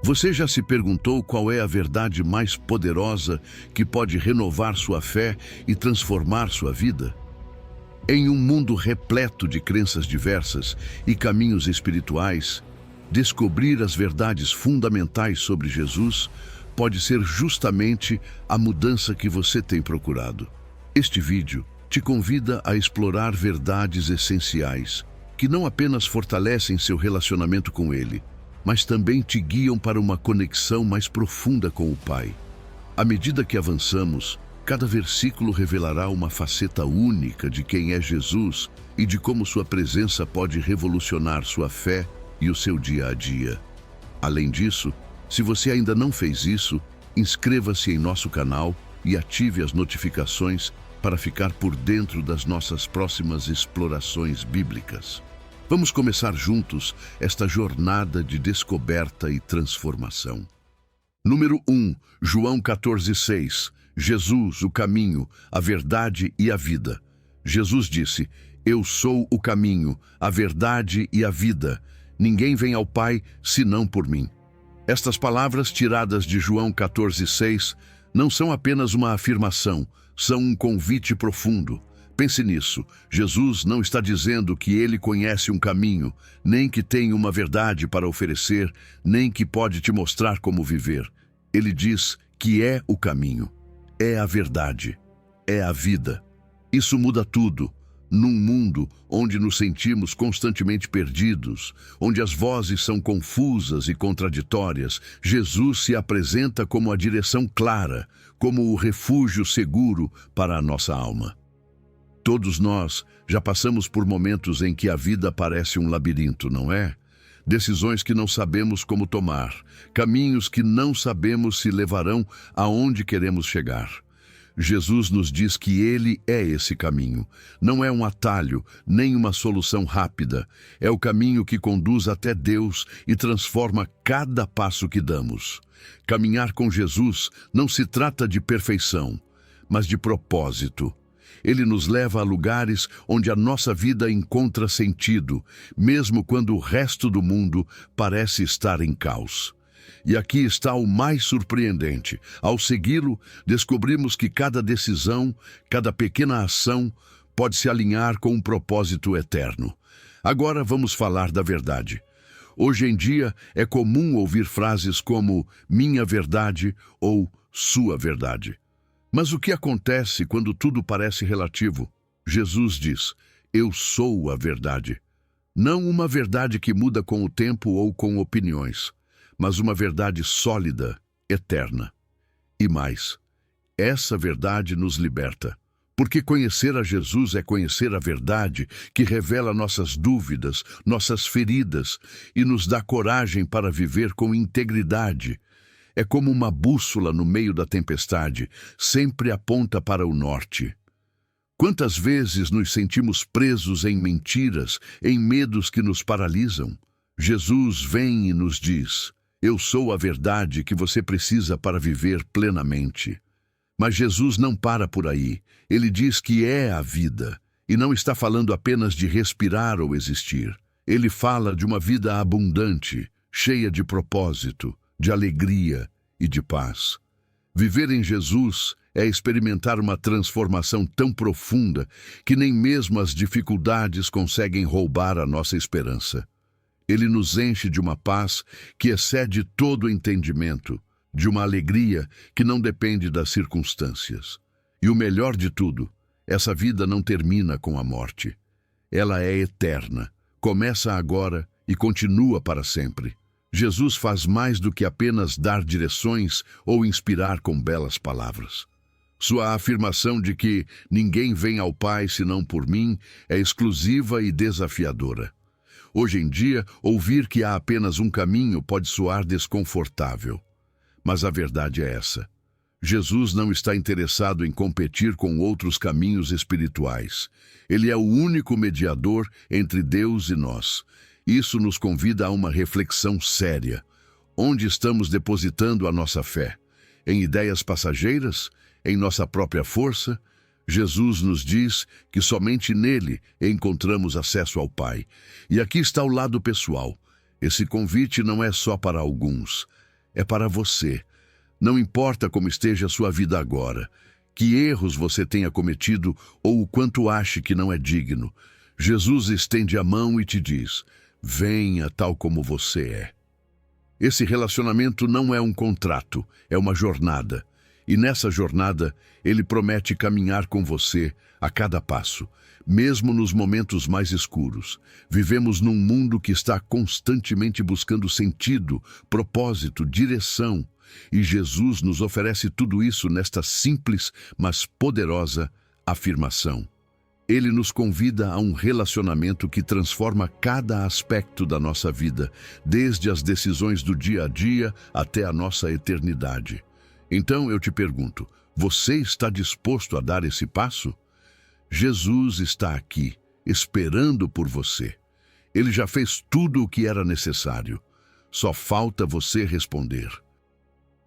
Você já se perguntou qual é a verdade mais poderosa que pode renovar sua fé e transformar sua vida? Em um mundo repleto de crenças diversas e caminhos espirituais, descobrir as verdades fundamentais sobre Jesus pode ser justamente a mudança que você tem procurado. Este vídeo te convida a explorar verdades essenciais que não apenas fortalecem seu relacionamento com Ele, mas também te guiam para uma conexão mais profunda com o Pai. À medida que avançamos, cada versículo revelará uma faceta única de quem é Jesus e de como sua presença pode revolucionar sua fé e o seu dia a dia. Além disso, se você ainda não fez isso, inscreva-se em nosso canal e ative as notificações para ficar por dentro das nossas próximas explorações bíblicas. Vamos começar juntos esta jornada de descoberta e transformação. Número 1, João 14:6. Jesus, o caminho, a verdade e a vida. Jesus disse: "Eu sou o caminho, a verdade e a vida. Ninguém vem ao Pai senão por mim." Estas palavras tiradas de João 14:6 não são apenas uma afirmação, são um convite profundo. Pense nisso. Jesus não está dizendo que ele conhece um caminho, nem que tem uma verdade para oferecer, nem que pode te mostrar como viver. Ele diz que é o caminho, é a verdade, é a vida. Isso muda tudo. Num mundo onde nos sentimos constantemente perdidos, onde as vozes são confusas e contraditórias, Jesus se apresenta como a direção clara, como o refúgio seguro para a nossa alma. Todos nós já passamos por momentos em que a vida parece um labirinto, não é? Decisões que não sabemos como tomar, caminhos que não sabemos se levarão aonde queremos chegar. Jesus nos diz que Ele é esse caminho. Não é um atalho, nem uma solução rápida. É o caminho que conduz até Deus e transforma cada passo que damos. Caminhar com Jesus não se trata de perfeição, mas de propósito. Ele nos leva a lugares onde a nossa vida encontra sentido, mesmo quando o resto do mundo parece estar em caos. E aqui está o mais surpreendente. Ao segui-lo, descobrimos que cada decisão, cada pequena ação, pode se alinhar com um propósito eterno. Agora vamos falar da verdade. Hoje em dia é comum ouvir frases como "minha verdade" ou "sua verdade". Mas o que acontece quando tudo parece relativo? Jesus diz: "Eu sou a verdade." Não uma verdade que muda com o tempo ou com opiniões, mas uma verdade sólida, eterna. E mais, essa verdade nos liberta, porque conhecer a Jesus é conhecer a verdade que revela nossas dúvidas, nossas feridas e nos dá coragem para viver com integridade. É como uma bússola no meio da tempestade, sempre aponta para o norte. Quantas vezes nos sentimos presos em mentiras, em medos que nos paralisam? Jesus vem e nos diz: "Eu sou a verdade que você precisa para viver plenamente." Mas Jesus não para por aí. Ele diz que é a vida, e não está falando apenas de respirar ou existir. Ele fala de uma vida abundante, cheia de propósito, de alegria e de paz. Viver em Jesus é experimentar uma transformação tão profunda que nem mesmo as dificuldades conseguem roubar a nossa esperança. Ele nos enche de uma paz que excede todo o entendimento, de uma alegria que não depende das circunstâncias. E o melhor de tudo, essa vida não termina com a morte. Ela é eterna, começa agora e continua para sempre. Jesus faz mais do que apenas dar direções ou inspirar com belas palavras. Sua afirmação de que ninguém vem ao Pai senão por mim é exclusiva e desafiadora. Hoje em dia, ouvir que há apenas um caminho pode soar desconfortável. Mas a verdade é essa. Jesus não está interessado em competir com outros caminhos espirituais. Ele é o único mediador entre Deus e nós. Isso nos convida a uma reflexão séria. Onde estamos depositando a nossa fé? Em ideias passageiras? Em nossa própria força? Jesus nos diz que somente nele encontramos acesso ao Pai. E aqui está o lado pessoal. Esse convite não é só para alguns. é para você. Não importa como esteja a sua vida agora, que erros você tenha cometido ou o quanto ache que não é digno, Jesus estende a mão e te diz: venha tal como você é. Esse relacionamento não é um contrato, é uma jornada. E nessa jornada, Ele promete caminhar com você a cada passo, mesmo nos momentos mais escuros. Vivemos num mundo que está constantemente buscando sentido, propósito, direção. E Jesus nos oferece tudo isso nesta simples, mas poderosa afirmação. Ele nos convida a um relacionamento que transforma cada aspecto da nossa vida, desde as decisões do dia a dia até a nossa eternidade. Então eu te pergunto, você está disposto a dar esse passo? Jesus está aqui, esperando por você. Ele já fez tudo o que era necessário. Só falta você responder.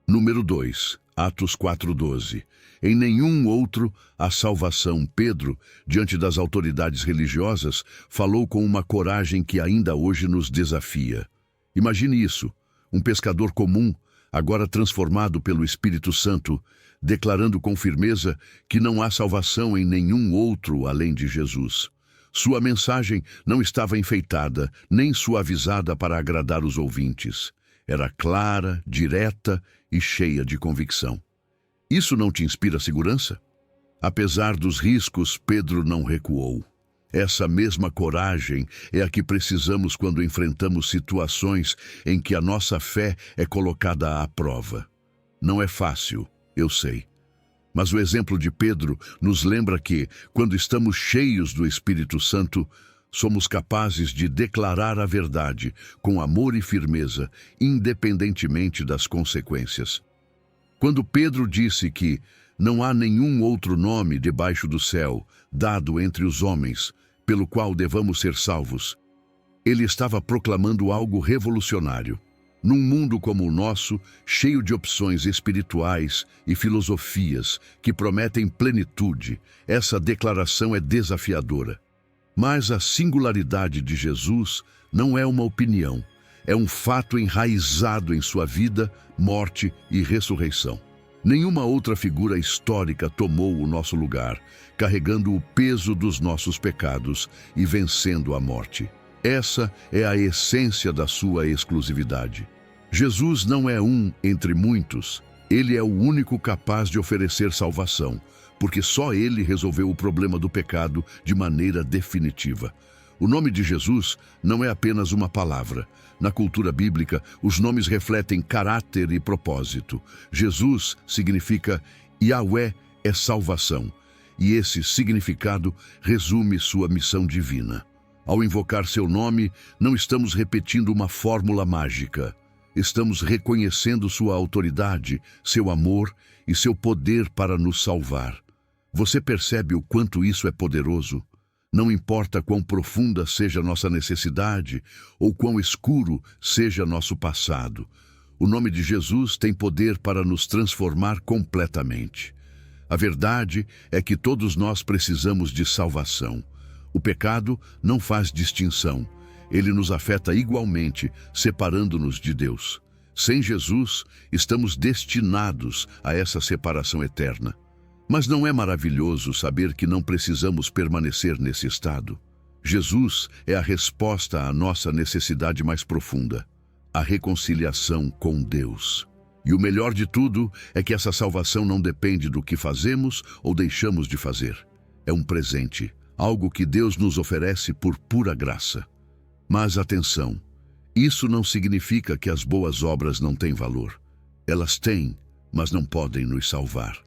Número 2, Atos 4:12. Em nenhum outro há salvação. Pedro, diante das autoridades religiosas, falou com uma coragem que ainda hoje nos desafia. Imagine isso, um pescador comum, agora transformado pelo Espírito Santo, declarando com firmeza que não há salvação em nenhum outro além de Jesus. Sua mensagem não estava enfeitada, nem suavizada para agradar os ouvintes. Era clara, direta e cheia de convicção. Isso não te inspira segurança? Apesar dos riscos, Pedro não recuou. Essa mesma coragem é a que precisamos quando enfrentamos situações em que a nossa fé é colocada à prova. Não é fácil, eu sei. Mas o exemplo de Pedro nos lembra que, quando estamos cheios do Espírito Santo, somos capazes de declarar a verdade com amor e firmeza, independentemente das consequências. Quando Pedro disse que não há nenhum outro nome debaixo do céu dado entre os homens pelo qual devamos ser salvos, ele estava proclamando algo revolucionário. Num mundo como o nosso, cheio de opções espirituais e filosofias que prometem plenitude, essa declaração é desafiadora. Mas a singularidade de Jesus não é uma opinião, é um fato enraizado em sua vida, morte e ressurreição. Nenhuma outra figura histórica tomou o nosso lugar, carregando o peso dos nossos pecados e vencendo a morte. Essa é a essência da sua exclusividade. Jesus não é um entre muitos, ele é o único capaz de oferecer salvação, porque só ele resolveu o problema do pecado de maneira definitiva. O nome de Jesus não é apenas uma palavra. Na cultura bíblica, os nomes refletem caráter e propósito. Jesus significa Yahweh é salvação, e esse significado resume sua missão divina. Ao invocar seu nome, não estamos repetindo uma fórmula mágica. Estamos reconhecendo sua autoridade, seu amor e seu poder para nos salvar. Você percebe o quanto isso é poderoso? Não importa quão profunda seja nossa necessidade ou quão escuro seja nosso passado, o nome de Jesus tem poder para nos transformar completamente. A verdade é que todos nós precisamos de salvação. O pecado não faz distinção. Ele nos afeta igualmente, separando-nos de Deus. Sem Jesus, estamos destinados a essa separação eterna. Mas não é maravilhoso saber que não precisamos permanecer nesse estado? Jesus é a resposta à nossa necessidade mais profunda, a reconciliação com Deus. E o melhor de tudo é que essa salvação não depende do que fazemos ou deixamos de fazer. É um presente, algo que Deus nos oferece por pura graça. Mas atenção, isso não significa que as boas obras não têm valor. Elas têm, mas não podem nos salvar.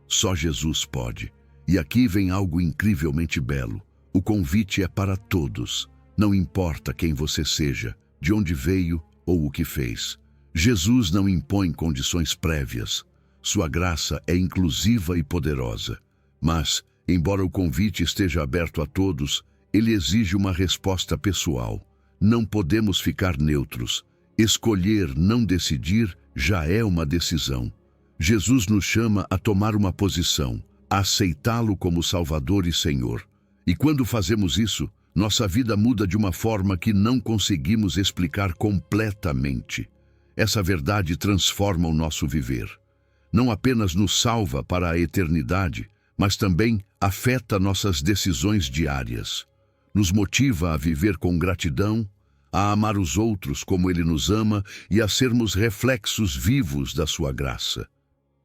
Só Jesus pode. E aqui vem algo incrivelmente belo. O convite é para todos. Não importa quem você seja, de onde veio ou o que fez. Jesus não impõe condições prévias. Sua graça é inclusiva e poderosa. Mas, embora o convite esteja aberto a todos, ele exige uma resposta pessoal. Não podemos ficar neutros. Escolher não decidir já é uma decisão. Jesus nos chama a tomar uma posição, a aceitá-lo como Salvador e Senhor. E quando fazemos isso, nossa vida muda de uma forma que não conseguimos explicar completamente. essa verdade transforma o nosso viver. Não apenas nos salva para a eternidade, mas também afeta nossas decisões diárias. Nos motiva a viver com gratidão, a amar os outros como Ele nos ama e a sermos reflexos vivos da sua graça.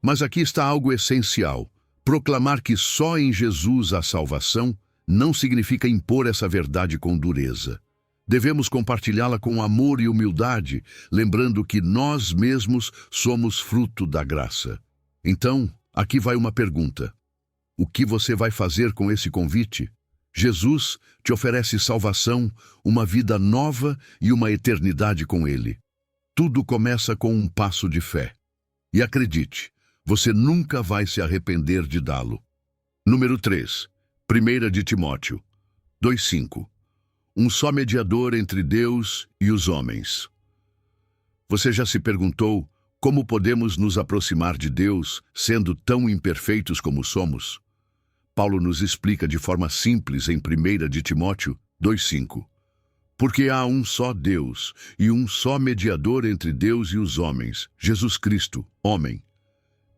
Mas aqui está algo essencial. Proclamar que só em Jesus há salvação não significa impor essa verdade com dureza. Devemos compartilhá-la com amor e humildade, lembrando que nós mesmos somos fruto da graça. Então, aqui vai uma pergunta. O que você vai fazer com esse convite? Jesus te oferece salvação, uma vida nova e uma eternidade com Ele. Tudo começa com um passo de fé. E acredite, você nunca vai se arrepender de dá-lo. Número 3. 1 de Timóteo 2:5. Um só mediador entre Deus e os homens. Você já se perguntou como podemos nos aproximar de Deus sendo tão imperfeitos como somos? Paulo nos explica de forma simples em 1 de Timóteo 2:5. Porque há um só Deus e um só mediador entre Deus e os homens, Jesus Cristo, homem.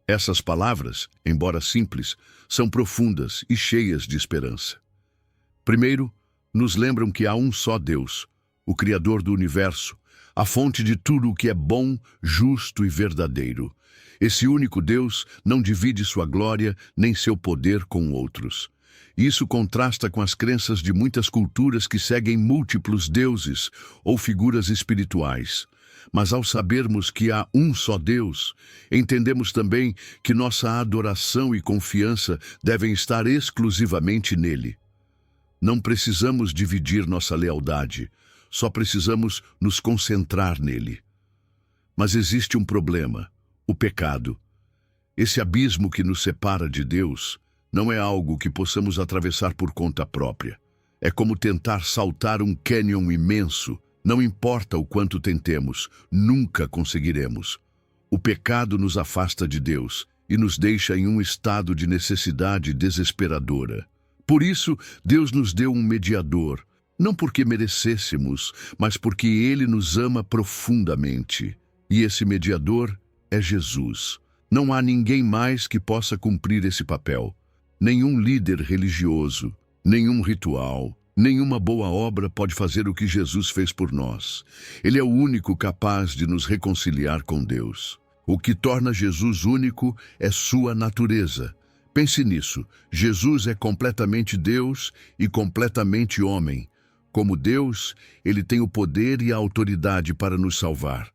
Essas palavras, embora simples, são profundas e cheias de esperança. Primeiro, nos lembram que há um só Deus, o Criador do universo, a fonte de tudo o que é bom, justo e verdadeiro. Esse único Deus não divide sua glória nem seu poder com outros. Isso contrasta com as crenças de muitas culturas que seguem múltiplos deuses ou figuras espirituais. Mas ao sabermos que há um só Deus, entendemos também que nossa adoração e confiança devem estar exclusivamente nele. Não precisamos dividir nossa lealdade, só precisamos nos concentrar nele. Mas existe um problema, o pecado. Esse abismo que nos separa de Deus não é algo que possamos atravessar por conta própria. É como tentar saltar um cânion imenso. Não importa o quanto tentemos, nunca conseguiremos. O pecado nos afasta de Deus e nos deixa em um estado de necessidade desesperadora. Por isso, Deus nos deu um mediador, não porque merecêssemos, mas porque Ele nos ama profundamente. E esse mediador é Jesus. Não há ninguém mais que possa cumprir esse papel. Nenhum líder religioso, nenhum ritual, nenhuma boa obra pode fazer o que Jesus fez por nós. Ele é o único capaz de nos reconciliar com Deus. O que torna Jesus único é sua natureza. Pense nisso. Jesus é completamente Deus e completamente homem. Como Deus, ele tem o poder e a autoridade para nos salvar.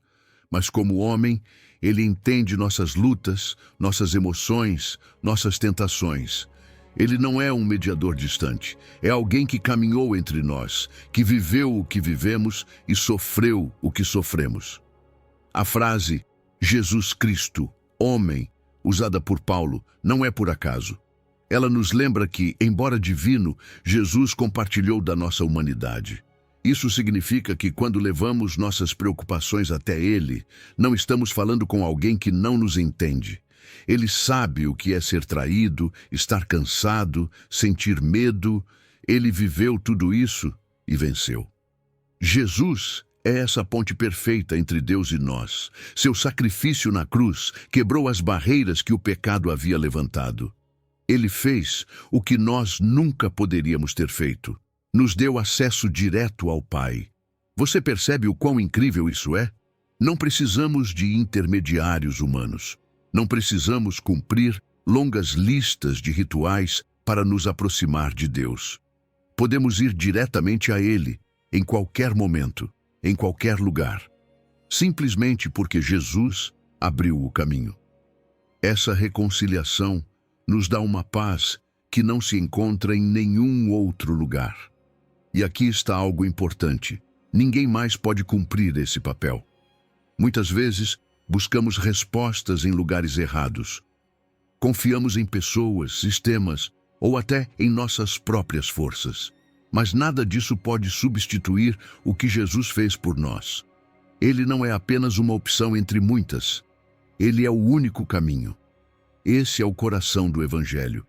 Mas como homem, ele entende nossas lutas, nossas emoções, nossas tentações. Ele não é um mediador distante. É alguém que caminhou entre nós, que viveu o que vivemos e sofreu o que sofremos. A frase Jesus Cristo, homem, usada por Paulo, não é por acaso. Ela nos lembra que, embora divino, Jesus compartilhou da nossa humanidade. Isso significa que quando levamos nossas preocupações até Ele, não estamos falando com alguém que não nos entende. Ele sabe o que é ser traído, estar cansado, sentir medo. Ele viveu tudo isso e venceu. Jesus é essa ponte perfeita entre Deus e nós. Seu sacrifício na cruz quebrou as barreiras que o pecado havia levantado. Ele fez o que nós nunca poderíamos ter feito. Nos deu acesso direto ao Pai. Você percebe o quão incrível isso é? Não precisamos de intermediários humanos. Não precisamos cumprir longas listas de rituais para nos aproximar de Deus. Podemos ir diretamente a Ele, em qualquer momento, em qualquer lugar, simplesmente porque Jesus abriu o caminho. Essa reconciliação nos dá uma paz que não se encontra em nenhum outro lugar. E aqui está algo importante. Ninguém mais pode cumprir esse papel. Muitas vezes, buscamos respostas em lugares errados. Confiamos em pessoas, sistemas ou até em nossas próprias forças. Mas nada disso pode substituir o que Jesus fez por nós. Ele não é apenas uma opção entre muitas. Ele é o único caminho. Esse é o coração do Evangelho.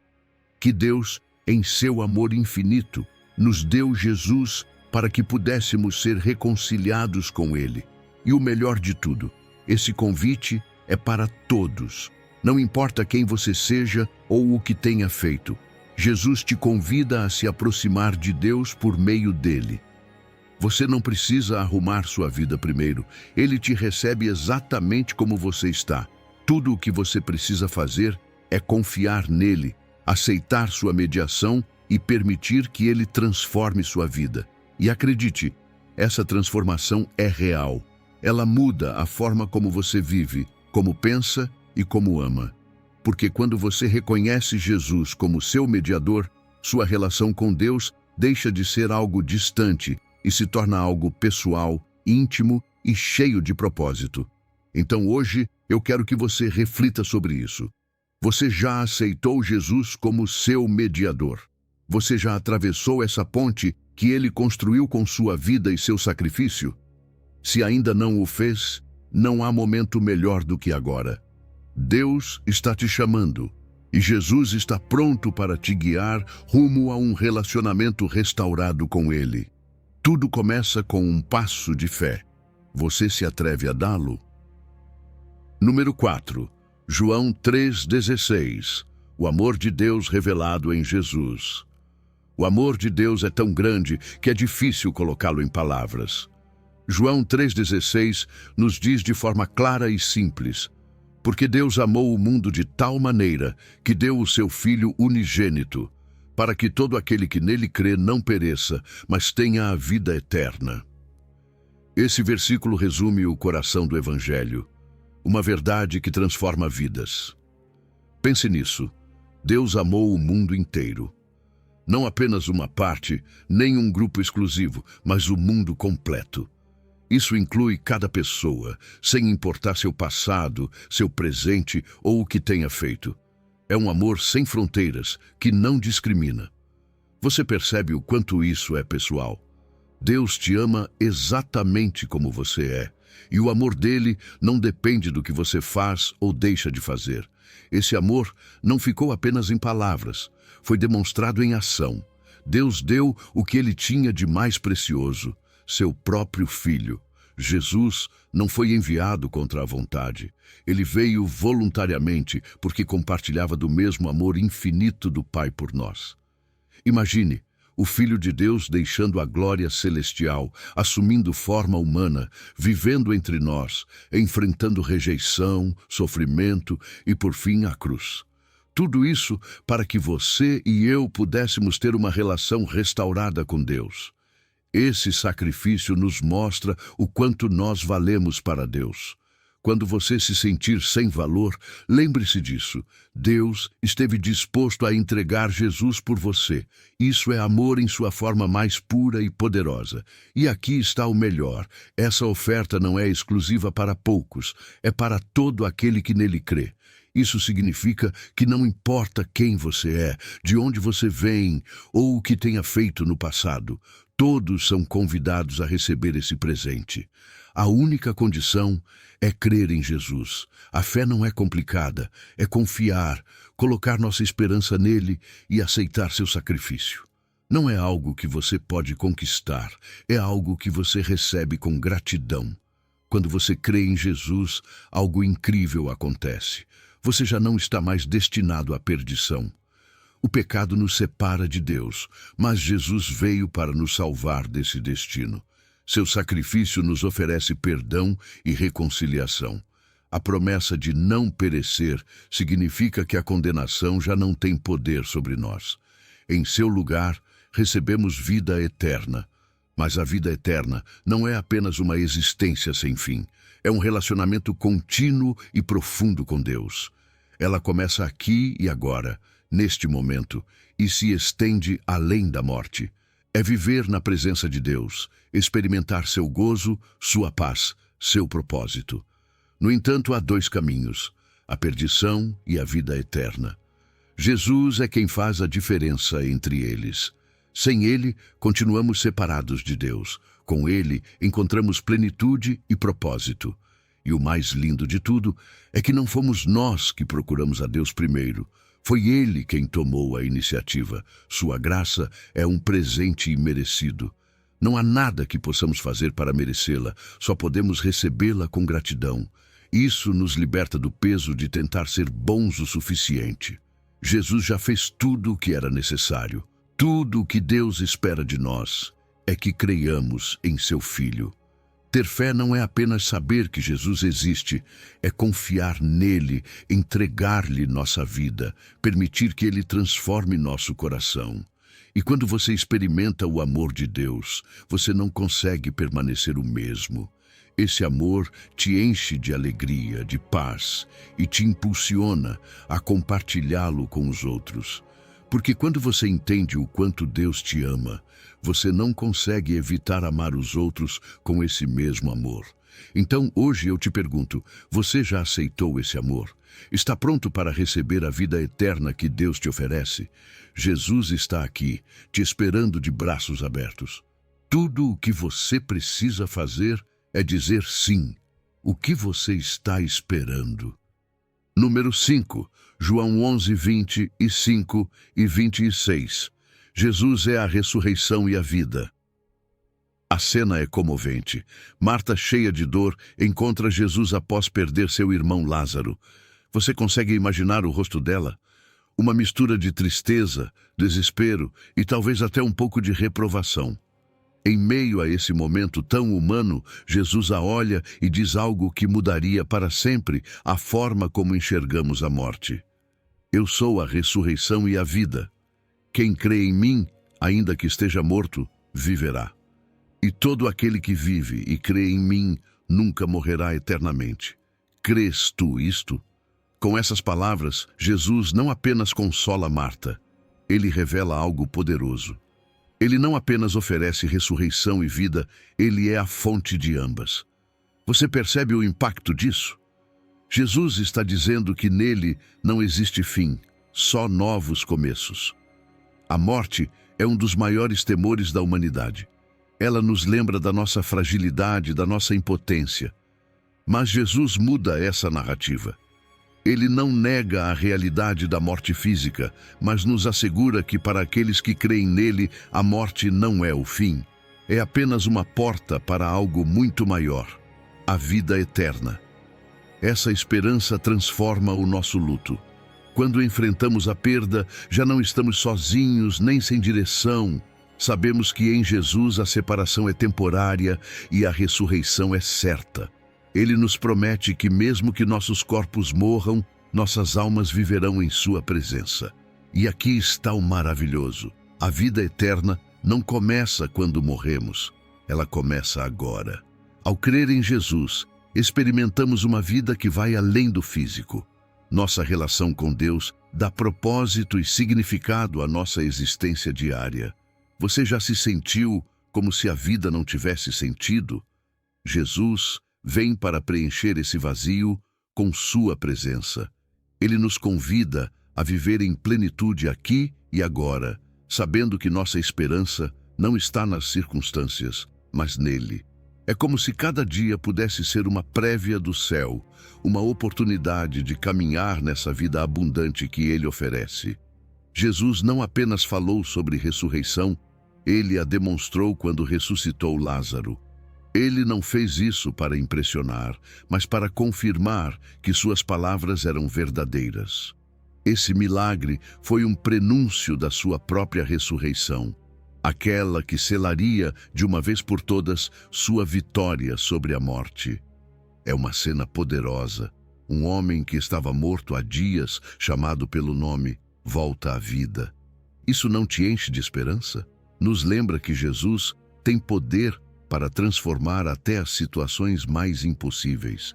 Que Deus, em seu amor infinito, nos deu Jesus para que pudéssemos ser reconciliados com Ele. E o melhor de tudo, Esse convite é para todos. Não importa quem você seja ou o que tenha feito. Jesus te convida a se aproximar de Deus por meio dele. Você não precisa arrumar sua vida primeiro. Ele te recebe exatamente como você está. Tudo o que você precisa fazer é confiar nele, aceitar sua mediação e permitir que ele transforme sua vida. E acredite, essa transformação é real. Ela muda a forma como você vive, como pensa e como ama. Porque quando você reconhece Jesus como seu mediador, sua relação com Deus deixa de ser algo distante e se torna algo pessoal, íntimo e cheio de propósito. Então hoje eu quero que você reflita sobre isso. Você já aceitou Jesus como seu mediador? Você já atravessou essa ponte que ele construiu com sua vida e seu sacrifício? Se ainda não o fez, não há momento melhor do que agora. Deus está te chamando e Jesus está pronto para te guiar rumo a um relacionamento restaurado com ele. Tudo começa com um passo de fé. Você se atreve a dá-lo? Número 4. João 3,16. O amor de Deus revelado em Jesus. O amor de Deus é tão grande que é difícil colocá-lo em palavras. João 3,16 nos diz de forma clara e simples: porque Deus amou o mundo de tal maneira que deu o seu Filho unigênito, para que todo aquele que nele crê não pereça, mas tenha a vida eterna. Esse versículo resume o coração do Evangelho, uma verdade que transforma vidas. Pense nisso. Deus amou o mundo inteiro. Não apenas uma parte, nem um grupo exclusivo, mas o mundo completo. Isso inclui cada pessoa, sem importar seu passado, seu presente ou o que tenha feito. É um amor sem fronteiras, que não discrimina. Você percebe o quanto isso é pessoal? Deus te ama exatamente como você é, e o amor dele não depende do que você faz ou deixa de fazer. Esse amor não ficou apenas em palavras, foi demonstrado em ação. Deus deu o que ele tinha de mais precioso, seu próprio Filho. Jesus não foi enviado contra a vontade. Ele veio voluntariamente porque compartilhava do mesmo amor infinito do Pai por nós. Imagine o Filho de Deus deixando a glória celestial, assumindo forma humana, vivendo entre nós, enfrentando rejeição, sofrimento e, por fim, a cruz. Tudo isso para que você e eu pudéssemos ter uma relação restaurada com Deus. Esse sacrifício nos mostra o quanto nós valemos para Deus. Quando você se sentir sem valor, lembre-se disso. Deus esteve disposto a entregar Jesus por você. Isso é amor em sua forma mais pura e poderosa. E aqui está o melhor. Essa oferta não é exclusiva para poucos, é para todo aquele que nele crê. Isso significa que não importa quem você é, de onde você vem ou o que tenha feito no passado, todos são convidados a receber esse presente. A única condição é crer em Jesus. A fé não é complicada, é confiar, colocar nossa esperança nele e aceitar seu sacrifício. Não é algo que você pode conquistar, é algo que você recebe com gratidão. Quando você crê em Jesus, algo incrível acontece. Você já não está mais destinado à perdição. O pecado nos separa de Deus, mas Jesus veio para nos salvar desse destino. Seu sacrifício nos oferece perdão e reconciliação. A promessa de não perecer significa que a condenação já não tem poder sobre nós. Em seu lugar, recebemos vida eterna. Mas a vida eterna não é apenas uma existência sem fim. É um relacionamento contínuo e profundo com Deus. Ela começa aqui e agora, neste momento, e se estende além da morte. É viver na presença de Deus, experimentar seu gozo, sua paz, seu propósito. No entanto, há dois caminhos, a perdição e a vida eterna. Jesus é quem faz a diferença entre eles. Sem ele, continuamos separados de Deus. Com ele, encontramos plenitude e propósito. E o mais lindo de tudo é que não fomos nós que procuramos a Deus primeiro. Foi Ele quem tomou a iniciativa. Sua graça é um presente imerecido. Não há nada que possamos fazer para merecê-la, só podemos recebê-la com gratidão. Isso nos liberta do peso de tentar ser bons o suficiente. Jesus já fez tudo o que era necessário. Tudo o que Deus espera de nós é que creiamos em seu Filho. Ter fé não é apenas saber que Jesus existe, é confiar nele, entregar-lhe nossa vida, permitir que ele transforme nosso coração. E quando você experimenta o amor de Deus, você não consegue permanecer o mesmo. Esse amor te enche de alegria, de paz e te impulsiona a compartilhá-lo com os outros. Porque quando você entende o quanto Deus te ama, você não consegue evitar amar os outros com esse mesmo amor. Então, hoje eu te pergunto, você já aceitou esse amor? Está pronto para receber a vida eterna que Deus te oferece? Jesus está aqui, te esperando de braços abertos. Tudo o que você precisa fazer é dizer sim. O que você está esperando? Número 5, João 11, 25 e 26. Jesus é a ressurreição e a vida. A cena é comovente. Marta, cheia de dor, encontra Jesus após perder seu irmão Lázaro. Você consegue imaginar o rosto dela? Uma mistura de tristeza, desespero e talvez até um pouco de reprovação. Em meio a esse momento tão humano, Jesus a olha e diz algo que mudaria para sempre a forma como enxergamos a morte. Eu sou a ressurreição e a vida. Quem crê em mim, ainda que esteja morto, viverá. E todo aquele que vive e crê em mim nunca morrerá eternamente. Crês tu isto? Com essas palavras, Jesus não apenas consola Marta, ele revela algo poderoso. Ele não apenas oferece ressurreição e vida, ele é a fonte de ambas. Você percebe o impacto disso? Jesus está dizendo que nele não existe fim, só novos começos. A morte é um dos maiores temores da humanidade. Ela nos lembra da nossa fragilidade, da nossa impotência. Mas Jesus muda essa narrativa. Ele não nega a realidade da morte física, mas nos assegura que para aqueles que creem nele, a morte não é o fim. É apenas uma porta para algo muito maior, a vida eterna. Essa esperança transforma o nosso luto. Quando enfrentamos a perda, já não estamos sozinhos nem sem direção. Sabemos que em Jesus a separação é temporária e a ressurreição é certa. Ele nos promete que mesmo que nossos corpos morram, nossas almas viverão em sua presença. E aqui está o maravilhoso. A vida eterna não começa quando morremos, ela começa agora. Ao crer em Jesus, experimentamos uma vida que vai além do físico. Nossa relação com Deus dá propósito e significado à nossa existência diária. Você já se sentiu como se a vida não tivesse sentido? Jesus vem para preencher esse vazio com sua presença. Ele nos convida a viver em plenitude aqui e agora, sabendo que nossa esperança não está nas circunstâncias, mas nele. É como se cada dia pudesse ser uma prévia do céu, uma oportunidade de caminhar nessa vida abundante que ele oferece. Jesus não apenas falou sobre ressurreição, ele a demonstrou quando ressuscitou Lázaro. Ele não fez isso para impressionar, mas para confirmar que suas palavras eram verdadeiras. Esse milagre foi um prenúncio da sua própria ressurreição, aquela que selaria, de uma vez por todas, sua vitória sobre a morte. É uma cena poderosa. Um homem que estava morto há dias, chamado pelo nome, volta à vida. Isso não te enche de esperança? Nos lembra que Jesus tem poder para transformar até as situações mais impossíveis.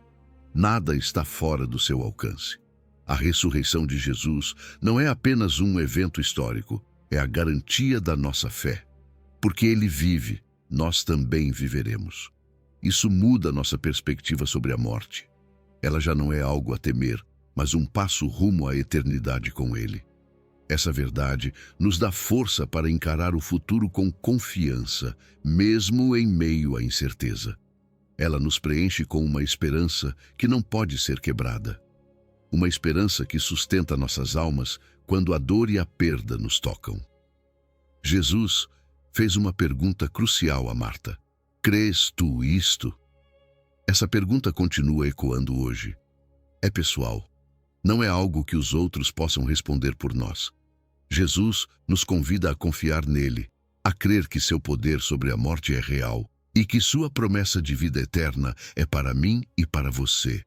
Nada está fora do seu alcance. A ressurreição de Jesus não é apenas um evento histórico, é a garantia da nossa fé. Porque ele vive, nós também viveremos. Isso muda nossa perspectiva sobre a morte. Ela já não é algo a temer, mas um passo rumo à eternidade com ele. Essa verdade nos dá força para encarar o futuro com confiança, mesmo em meio à incerteza. Ela nos preenche com uma esperança que não pode ser quebrada. Uma esperança que sustenta nossas almas quando a dor e a perda nos tocam. Jesus fez uma pergunta crucial a Marta. Crês tu isto? Essa pergunta continua ecoando hoje. É pessoal. Não é algo que os outros possam responder por nós. Jesus nos convida a confiar nele, a crer que seu poder sobre a morte é real e que sua promessa de vida eterna é para mim e para você.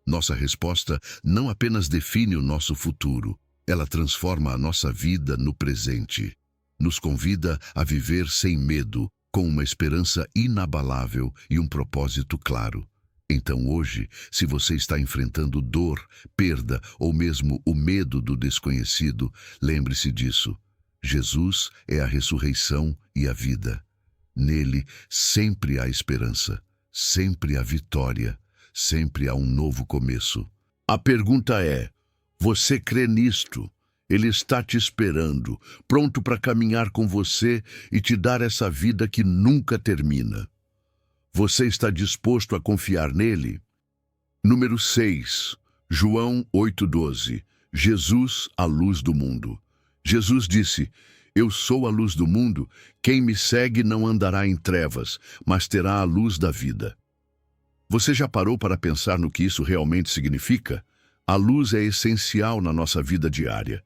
Nossa resposta não apenas define o nosso futuro, ela transforma a nossa vida no presente. Nos convida a viver sem medo, com uma esperança inabalável e um propósito claro. Então hoje, se você está enfrentando dor, perda ou mesmo o medo do desconhecido, lembre-se disso. Jesus é a ressurreição e a vida. Nele sempre há esperança, sempre há vitória, sempre há um novo começo. A pergunta é: você crê nisto? Ele está te esperando, pronto para caminhar com você e te dar essa vida que nunca termina. Você está disposto a confiar nele? Número 6, João 8,12. Jesus, a luz do mundo. Jesus disse: eu sou a luz do mundo, quem me segue não andará em trevas, mas terá a luz da vida. Você já parou para pensar no que isso realmente significa? A luz é essencial na nossa vida diária.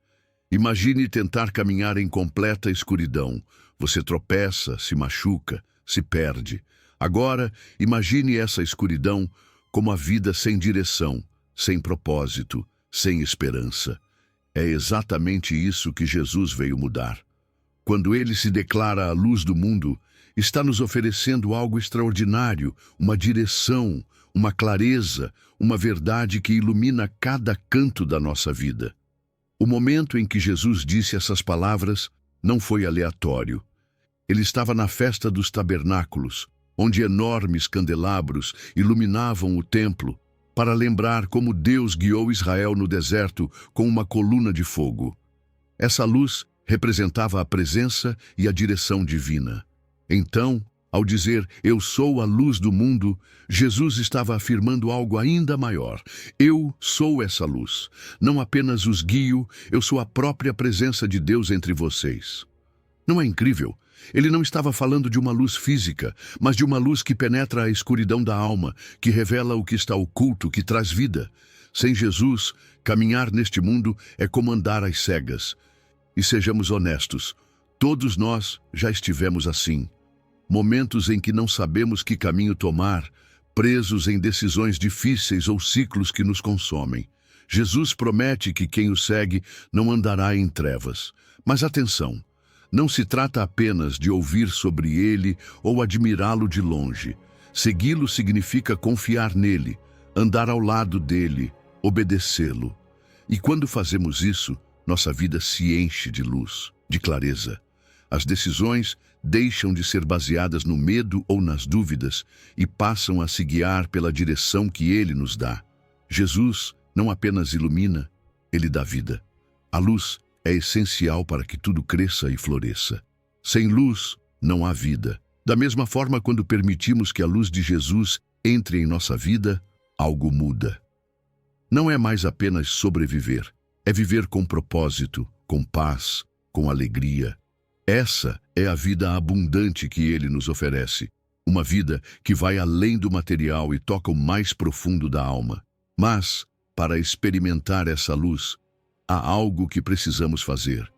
Imagine tentar caminhar em completa escuridão. Você tropeça, se machuca, se perde. Agora, imagine essa escuridão como a vida sem direção, sem propósito, sem esperança. É exatamente isso que Jesus veio mudar. Quando ele se declara a luz do mundo, está nos oferecendo algo extraordinário, uma direção, uma clareza, uma verdade que ilumina cada canto da nossa vida. O momento em que Jesus disse essas palavras não foi aleatório. Ele estava na festa dos tabernáculos, onde enormes candelabros iluminavam o templo, para lembrar como Deus guiou Israel no deserto com uma coluna de fogo. Essa luz representava a presença e a direção divina. Então, ao dizer, eu sou a luz do mundo, Jesus estava afirmando algo ainda maior. Eu sou essa luz. Não apenas os guio, eu sou a própria presença de Deus entre vocês. Não é incrível? Ele não estava falando de uma luz física, mas de uma luz que penetra a escuridão da alma, que revela o que está oculto, que traz vida. Sem Jesus, caminhar neste mundo é como andar às cegas. E sejamos honestos, todos nós já estivemos assim. Momentos em que não sabemos que caminho tomar, presos em decisões difíceis ou ciclos que nos consomem. Jesus promete que quem o segue não andará em trevas. Mas atenção! Não se trata apenas de ouvir sobre ele ou admirá-lo de longe. Segui-lo significa confiar nele, andar ao lado dele, obedecê-lo. E quando fazemos isso, nossa vida se enche de luz, de clareza. As decisões deixam de ser baseadas no medo ou nas dúvidas e passam a se guiar pela direção que ele nos dá. Jesus não apenas ilumina, ele dá vida. A luz é essencial para que tudo cresça e floresça. Sem luz, não há vida. Da mesma forma, quando permitimos que a luz de Jesus entre em nossa vida, algo muda. Não é mais apenas sobreviver, é viver com propósito, com paz, com alegria. Essa é a vida abundante que ele nos oferece. Uma vida que vai além do material e toca o mais profundo da alma. Mas, para experimentar essa luz, há algo que precisamos fazer: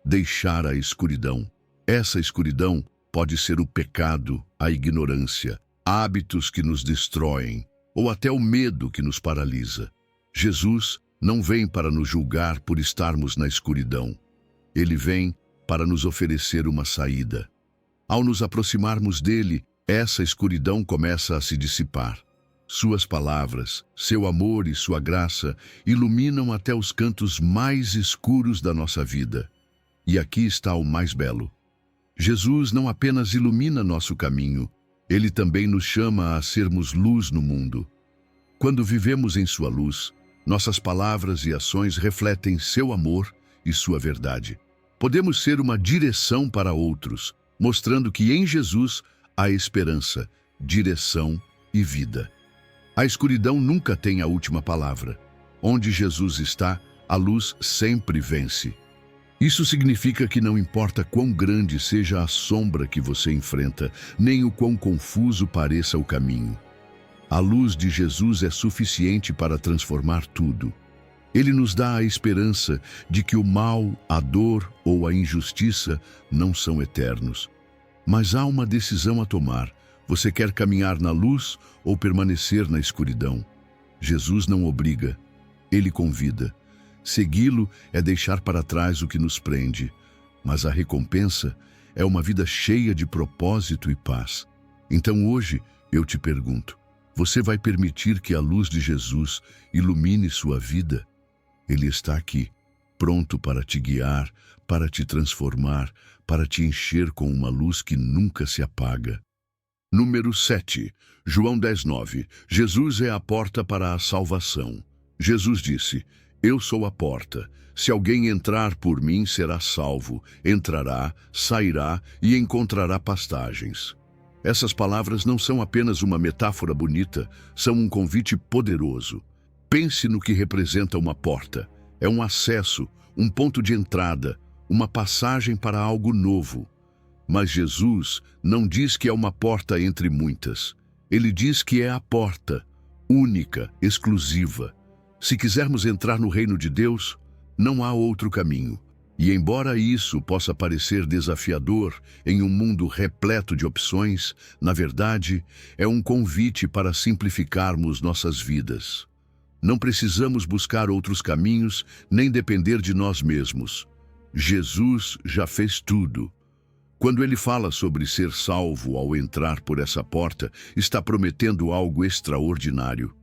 deixar a escuridão. Essa escuridão pode ser o pecado, a ignorância, hábitos que nos destroem, ou até o medo que nos paralisa. Jesus não vem para nos julgar por estarmos na escuridão. Ele vem para nos oferecer uma saída. Ao nos aproximarmos dele, essa escuridão começa a se dissipar. Suas palavras, seu amor e sua graça iluminam até os cantos mais escuros da nossa vida. E aqui está o mais belo. Jesus não apenas ilumina nosso caminho, ele também nos chama a sermos luz no mundo. Quando vivemos em sua luz, nossas palavras e ações refletem seu amor e sua verdade. Podemos ser uma direção para outros, mostrando que em Jesus há esperança, direção e vida. A escuridão nunca tem a última palavra. Onde Jesus está, a luz sempre vence. Isso significa que não importa quão grande seja a sombra que você enfrenta, nem o quão confuso pareça o caminho. A luz de Jesus é suficiente para transformar tudo. Ele nos dá a esperança de que o mal, a dor ou a injustiça não são eternos. Mas há uma decisão a tomar. Você quer caminhar na luz ou permanecer na escuridão? Jesus não obriga, ele convida. Segui-lo é deixar para trás o que nos prende, mas a recompensa é uma vida cheia de propósito e paz. Então hoje eu te pergunto, você vai permitir que a luz de Jesus ilumine sua vida? Ele está aqui, pronto para te guiar, para te transformar, para te encher com uma luz que nunca se apaga. Número 7. João 10:9. Jesus é a porta para a salvação. Jesus disse: Eu sou a porta. Se alguém entrar por mim, será salvo. Entrará, sairá e encontrará pastagens. Essas palavras não são apenas uma metáfora bonita, são um convite poderoso. Pense no que representa uma porta. É um acesso, um ponto de entrada, uma passagem para algo novo. Mas Jesus não diz que é uma porta entre muitas. Ele diz que é a porta, única, exclusiva. Se quisermos entrar no reino de Deus, não há outro caminho. E embora isso possa parecer desafiador em um mundo repleto de opções, na verdade, é um convite para simplificarmos nossas vidas. Não precisamos buscar outros caminhos, nem depender de nós mesmos. Jesus já fez tudo. Quando ele fala sobre ser salvo ao entrar por essa porta, está prometendo algo extraordinário.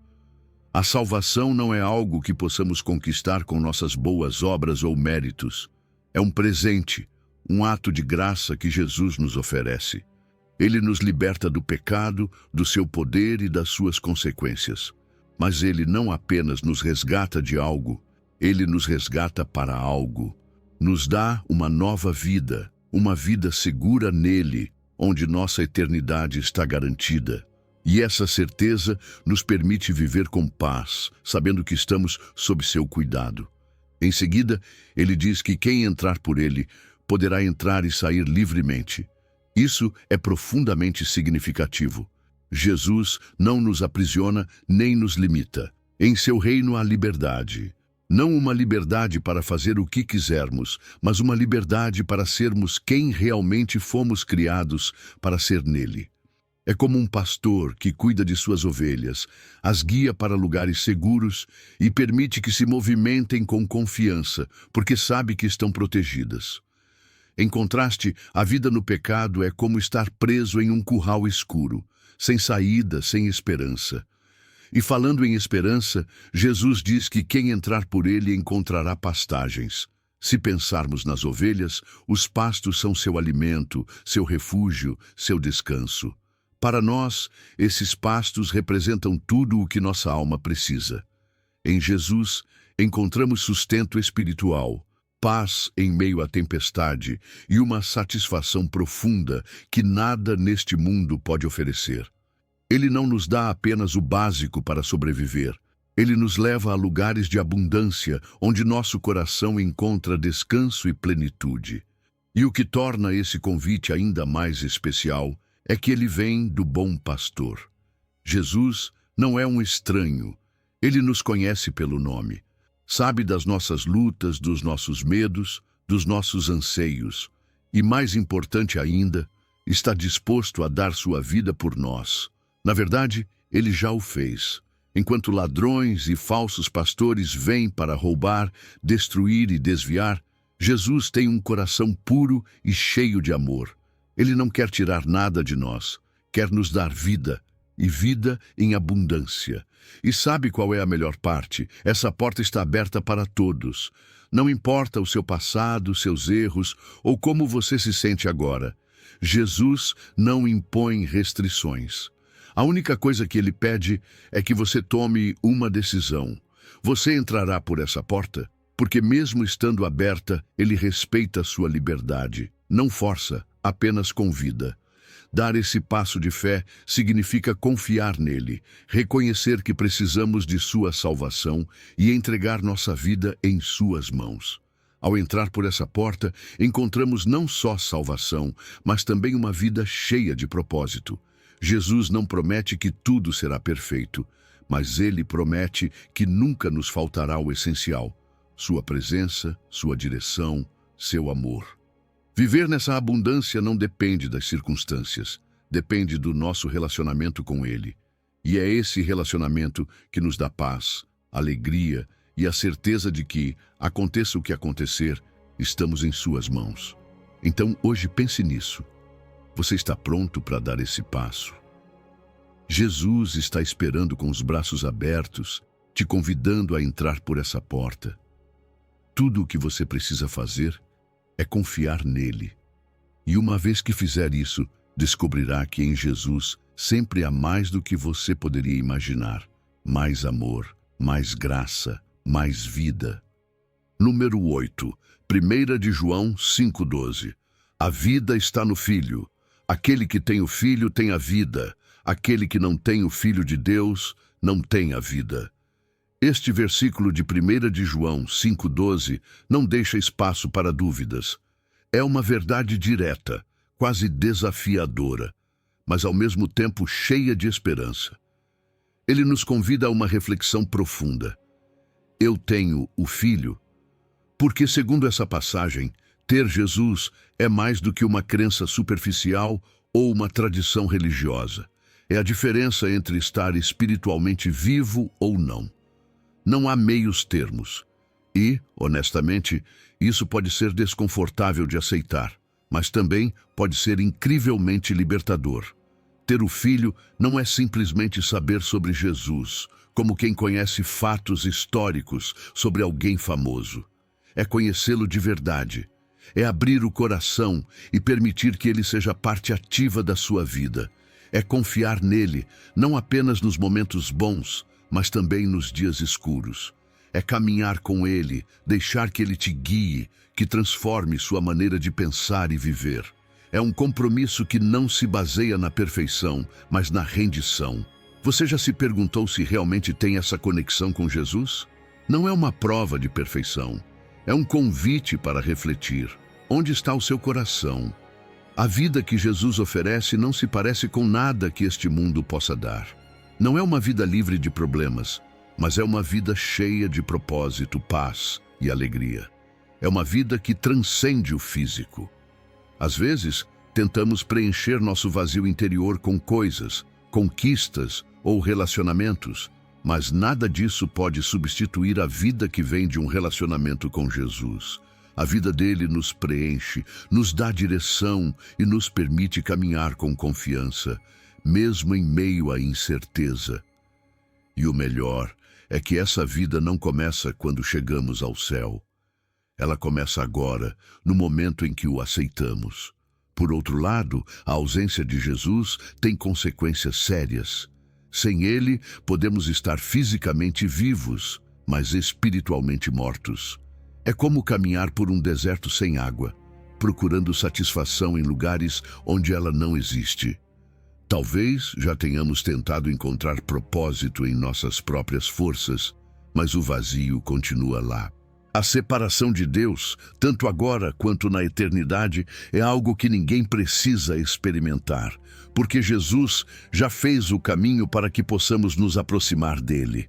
A salvação não é algo que possamos conquistar com nossas boas obras ou méritos. É um presente, um ato de graça que Jesus nos oferece. Ele nos liberta do pecado, do seu poder e das suas consequências. Mas ele não apenas nos resgata de algo, ele nos resgata para algo. Nos dá uma nova vida, uma vida segura nele, onde nossa eternidade está garantida. E essa certeza nos permite viver com paz, sabendo que estamos sob seu cuidado. Em seguida, ele diz que quem entrar por ele poderá entrar e sair livremente. Isso é profundamente significativo. Jesus não nos aprisiona nem nos limita. Em seu reino há liberdade. Não uma liberdade para fazer o que quisermos, mas uma liberdade para sermos quem realmente fomos criados para ser nele. É como um pastor que cuida de suas ovelhas, as guia para lugares seguros e permite que se movimentem com confiança, porque sabe que estão protegidas. Em contraste, a vida no pecado é como estar preso em um curral escuro, sem saída, sem esperança. E falando em esperança, Jesus diz que quem entrar por ele encontrará pastagens. Se pensarmos nas ovelhas, os pastos são seu alimento, seu refúgio, seu descanso. Para nós, esses pastos representam tudo o que nossa alma precisa. Em Jesus, encontramos sustento espiritual, paz em meio à tempestade e uma satisfação profunda que nada neste mundo pode oferecer. Ele não nos dá apenas o básico para sobreviver. Ele nos leva a lugares de abundância, onde nosso coração encontra descanso e plenitude. E o que torna esse convite ainda mais especial é que ele vem do bom pastor. Jesus não é um estranho. Ele nos conhece pelo nome. Sabe das nossas lutas, dos nossos medos, dos nossos anseios. E mais importante ainda, está disposto a dar sua vida por nós. Na verdade, ele já o fez. Enquanto ladrões e falsos pastores vêm para roubar, destruir e desviar, Jesus tem um coração puro e cheio de amor. Ele não quer tirar nada de nós, quer nos dar vida, e vida em abundância. E sabe qual é a melhor parte? Essa porta está aberta para todos. Não importa o seu passado, seus erros ou como você se sente agora. Jesus não impõe restrições. A única coisa que ele pede é que você tome uma decisão. Você entrará por essa porta, porque mesmo estando aberta, ele respeita a sua liberdade. Não força, apenas convida. Dar esse passo de fé significa confiar nele, reconhecer que precisamos de sua salvação e entregar nossa vida em suas mãos. Ao entrar por essa porta, encontramos não só salvação, mas também uma vida cheia de propósito. Jesus não promete que tudo será perfeito, mas ele promete que nunca nos faltará o essencial: sua presença, sua direção, seu amor. Viver nessa abundância não depende das circunstâncias, depende do nosso relacionamento com ele. E é esse relacionamento que nos dá paz, alegria e a certeza de que, aconteça o que acontecer, estamos em suas mãos. Então, hoje pense nisso. Você está pronto para dar esse passo? Jesus está esperando com os braços abertos, te convidando a entrar por essa porta. Tudo o que você precisa fazer é confiar nele. E uma vez que fizer isso, descobrirá que em Jesus sempre há mais do que você poderia imaginar. Mais amor, mais graça, mais vida. Número 8. 1 de João 5,12. A vida está no Filho. Aquele que tem o Filho tem a vida. Aquele que não tem o Filho de Deus não tem a vida. Este versículo de 1 de João 5,12 não deixa espaço para dúvidas. É uma verdade direta, quase desafiadora, mas ao mesmo tempo cheia de esperança. Ele nos convida a uma reflexão profunda. Eu tenho o Filho? Porque, segundo essa passagem, ter Jesus é mais do que uma crença superficial ou uma tradição religiosa. É a diferença entre estar espiritualmente vivo ou não. Não há meios termos. E, honestamente, isso pode ser desconfortável de aceitar, mas também pode ser incrivelmente libertador. Ter o Filho não é simplesmente saber sobre Jesus, como quem conhece fatos históricos sobre alguém famoso. É conhecê-lo de verdade. É abrir o coração e permitir que ele seja parte ativa da sua vida. É confiar nele, não apenas nos momentos bons, mas também nos dias escuros. É caminhar com ele, deixar que ele te guie, que transforme sua maneira de pensar e viver. É um compromisso que não se baseia na perfeição, mas na rendição. Você já se perguntou se realmente tem essa conexão com Jesus? Não é uma prova de perfeição. É um convite para refletir. Onde está o seu coração? A vida que Jesus oferece não se parece com nada que este mundo possa dar. Não é uma vida livre de problemas, mas é uma vida cheia de propósito, paz e alegria. É uma vida que transcende o físico. Às vezes, tentamos preencher nosso vazio interior com coisas, conquistas ou relacionamentos, mas nada disso pode substituir a vida que vem de um relacionamento com Jesus. A vida dele nos preenche, nos dá direção e nos permite caminhar com confiança, mesmo em meio à incerteza. E o melhor é que essa vida não começa quando chegamos ao céu. Ela começa agora, no momento em que o aceitamos. Por outro lado, a ausência de Jesus tem consequências sérias. Sem ele, podemos estar fisicamente vivos, mas espiritualmente mortos. É como caminhar por um deserto sem água, procurando satisfação em lugares onde ela não existe. Talvez já tenhamos tentado encontrar propósito em nossas próprias forças, mas o vazio continua lá. A separação de Deus, tanto agora quanto na eternidade, é algo que ninguém precisa experimentar, porque Jesus já fez o caminho para que possamos nos aproximar dele.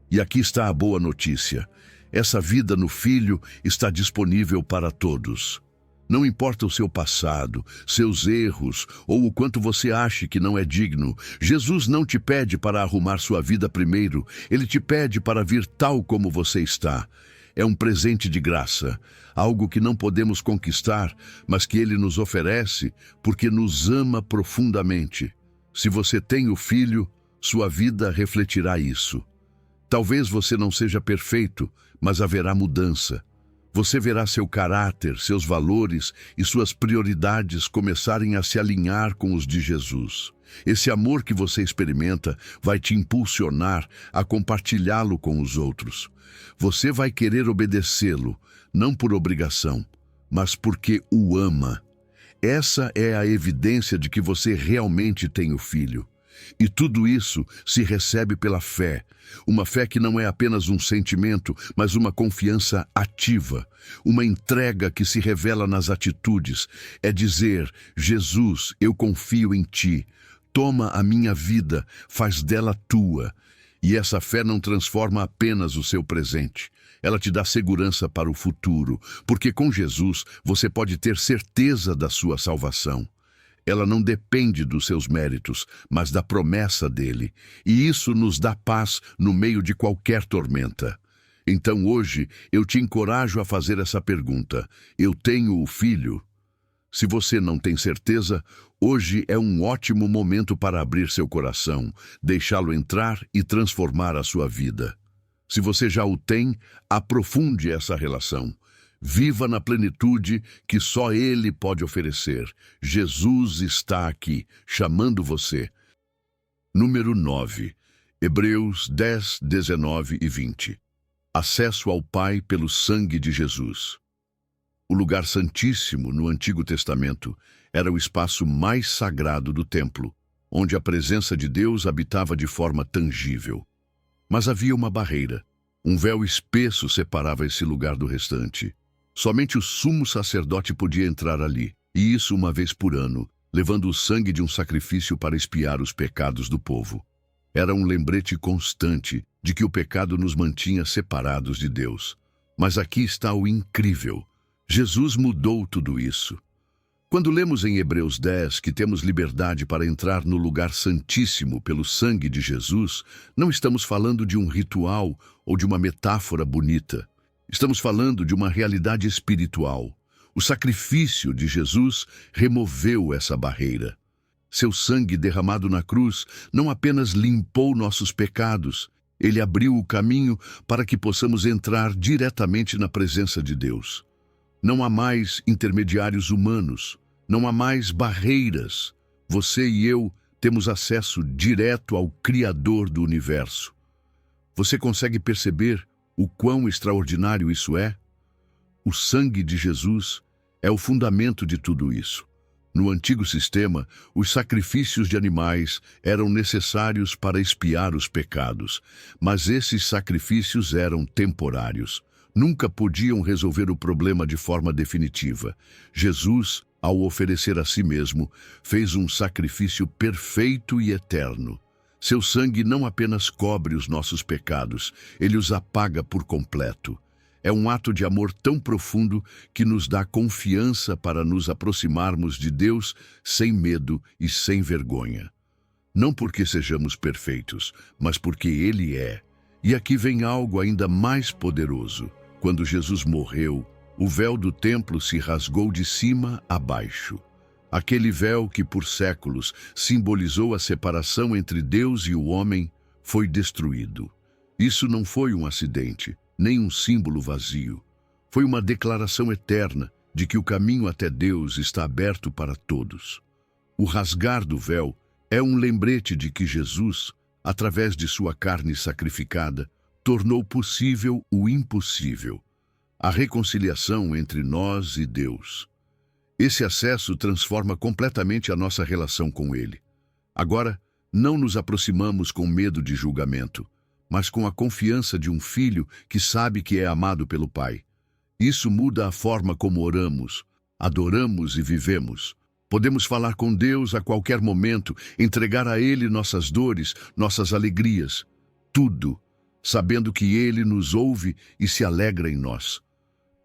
E aqui está a boa notícia. Essa vida no Filho está disponível para todos. Não importa o seu passado, seus erros ou o quanto você ache que não é digno, Jesus não te pede para arrumar sua vida primeiro, ele te pede para vir tal como você está. É um presente de graça, algo que não podemos conquistar, mas que ele nos oferece porque nos ama profundamente. Se você tem o Filho, sua vida refletirá isso. Talvez você não seja perfeito, mas haverá mudança. Você verá seu caráter, seus valores e suas prioridades começarem a se alinhar com os de Jesus. Esse amor que você experimenta vai te impulsionar a compartilhá-lo com os outros. Você vai querer obedecê-lo, não por obrigação, mas porque o ama. Essa é a evidência de que você realmente tem o Filho. E tudo isso se recebe pela fé. Uma fé que não é apenas um sentimento, mas uma confiança ativa. Uma entrega que se revela nas atitudes. É dizer: Jesus, eu confio em ti. toma a minha vida, faz dela tua. E essa fé não transforma apenas o seu presente. Ela te dá segurança para o futuro, porque com Jesus você pode ter certeza da sua salvação. Ela não depende dos seus méritos, mas da promessa dele. E isso nos dá paz no meio de qualquer tormenta. Então hoje eu te encorajo a fazer essa pergunta. Eu tenho o Filho? Se você não tem certeza, hoje é um ótimo momento para abrir seu coração, deixá-lo entrar e transformar a sua vida. Se você já o tem, aprofunde essa relação. Viva na plenitude que só Ele pode oferecer. Jesus está aqui, chamando você. Número 9. Hebreus 10, 19 e 20. Acesso ao Pai pelo sangue de Jesus. O lugar santíssimo no Antigo Testamento era o espaço mais sagrado do templo, onde a presença de Deus habitava de forma tangível. Mas havia uma barreira. Um véu espesso separava esse lugar do restante. Somente o sumo sacerdote podia entrar ali, e isso uma vez por ano, levando o sangue de um sacrifício para expiar os pecados do povo. Era um lembrete constante de que o pecado nos mantinha separados de Deus. Mas aqui está o incrível. Jesus mudou tudo isso. Quando lemos em Hebreus 10 que temos liberdade para entrar no lugar santíssimo pelo sangue de Jesus, não estamos falando de um ritual ou de uma metáfora bonita. Estamos falando de uma realidade espiritual. O sacrifício de Jesus removeu essa barreira. Seu sangue derramado na cruz não apenas limpou nossos pecados, ele abriu o caminho para que possamos entrar diretamente na presença de Deus. Não há mais intermediários humanos, não há mais barreiras. Você e eu temos acesso direto ao Criador do universo. Você consegue perceber o quão extraordinário isso é? O sangue de Jesus é o fundamento de tudo isso. No antigo sistema, os sacrifícios de animais eram necessários para expiar os pecados, mas esses sacrifícios eram temporários. Nunca podiam resolver o problema de forma definitiva. Jesus, ao oferecer a si mesmo, fez um sacrifício perfeito e eterno. Seu sangue não apenas cobre os nossos pecados, ele os apaga por completo. É um ato de amor tão profundo que nos dá confiança para nos aproximarmos de Deus sem medo e sem vergonha. Não porque sejamos perfeitos, mas porque Ele é. E aqui vem algo ainda mais poderoso. Quando Jesus morreu, o véu do templo se rasgou de cima a baixo. Aquele véu que por séculos simbolizou a separação entre Deus e o homem foi destruído. Isso não foi um acidente, nem um símbolo vazio. Foi uma declaração eterna de que o caminho até Deus está aberto para todos. O rasgar do véu é um lembrete de que Jesus, através de sua carne sacrificada, tornou possível o impossível, a reconciliação entre nós e Deus. Esse acesso transforma completamente a nossa relação com Ele. Agora, não nos aproximamos com medo de julgamento, mas com a confiança de um filho que sabe que é amado pelo Pai. Isso muda a forma como oramos, adoramos e vivemos. Podemos falar com Deus a qualquer momento, entregar a Ele nossas dores, nossas alegrias, tudo, sabendo que Ele nos ouve e se alegra em nós.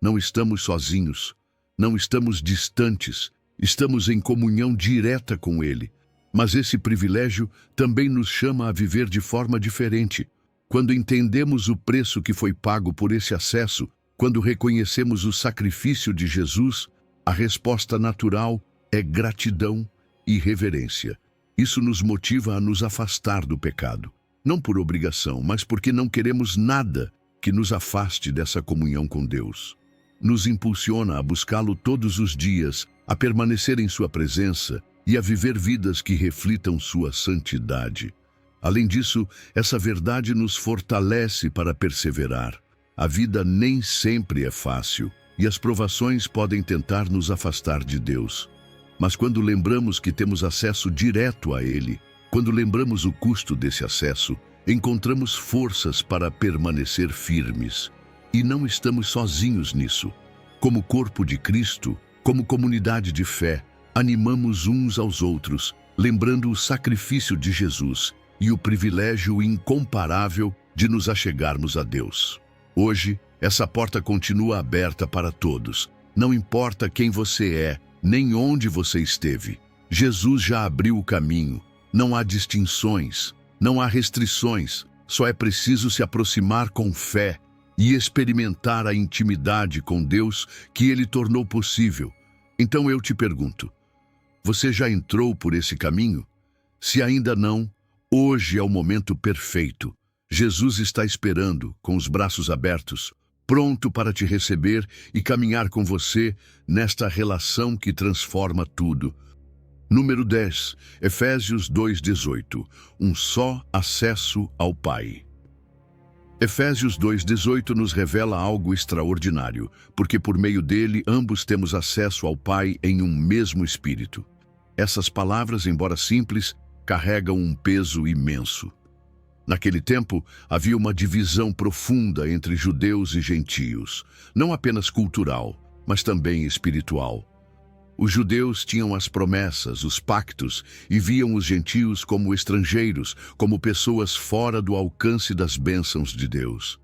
Não estamos sozinhos, não estamos distantes, estamos em comunhão direta com Ele. Mas esse privilégio também nos chama a viver de forma diferente. Quando entendemos o preço que foi pago por esse acesso, quando reconhecemos o sacrifício de Jesus, a resposta natural é gratidão e reverência. Isso nos motiva a nos afastar do pecado. Não por obrigação, mas porque não queremos nada que nos afaste dessa comunhão com Deus. Nos impulsiona a buscá-lo todos os dias, a permanecer em sua presença e a viver vidas que reflitam sua santidade. Além disso, essa verdade nos fortalece para perseverar. A vida nem sempre é fácil e as provações podem tentar nos afastar de Deus. Mas quando lembramos que temos acesso direto a Ele, quando lembramos o custo desse acesso, encontramos forças para permanecer firmes. E não estamos sozinhos nisso. Como corpo de Cristo, como comunidade de fé, animamos uns aos outros lembrando o sacrifício de Jesus e o privilégio incomparável de nos achegarmos a Deus. Hoje, essa porta continua aberta para todos. Não importa quem você é, nem onde você esteve. Jesus já abriu o caminho. Não há distinções, não há restrições. Só é preciso se aproximar com fé e experimentar a intimidade com Deus que Ele tornou possível. Então eu te pergunto, você já entrou por esse caminho? Se ainda não, hoje é o momento perfeito. Jesus está esperando, com os braços abertos, pronto para te receber e caminhar com você nesta relação que transforma tudo. Número 10, Efésios 2:18, um só acesso ao Pai. Efésios 2:18 nos revela algo extraordinário, porque por meio dele ambos temos acesso ao Pai em um mesmo Espírito. Essas palavras, embora simples, carregam um peso imenso. Naquele tempo, havia uma divisão profunda entre judeus e gentios, não apenas cultural, mas também espiritual. Os judeus tinham as promessas, os pactos, e viam os gentios como estrangeiros, como pessoas fora do alcance das bênçãos de Deus.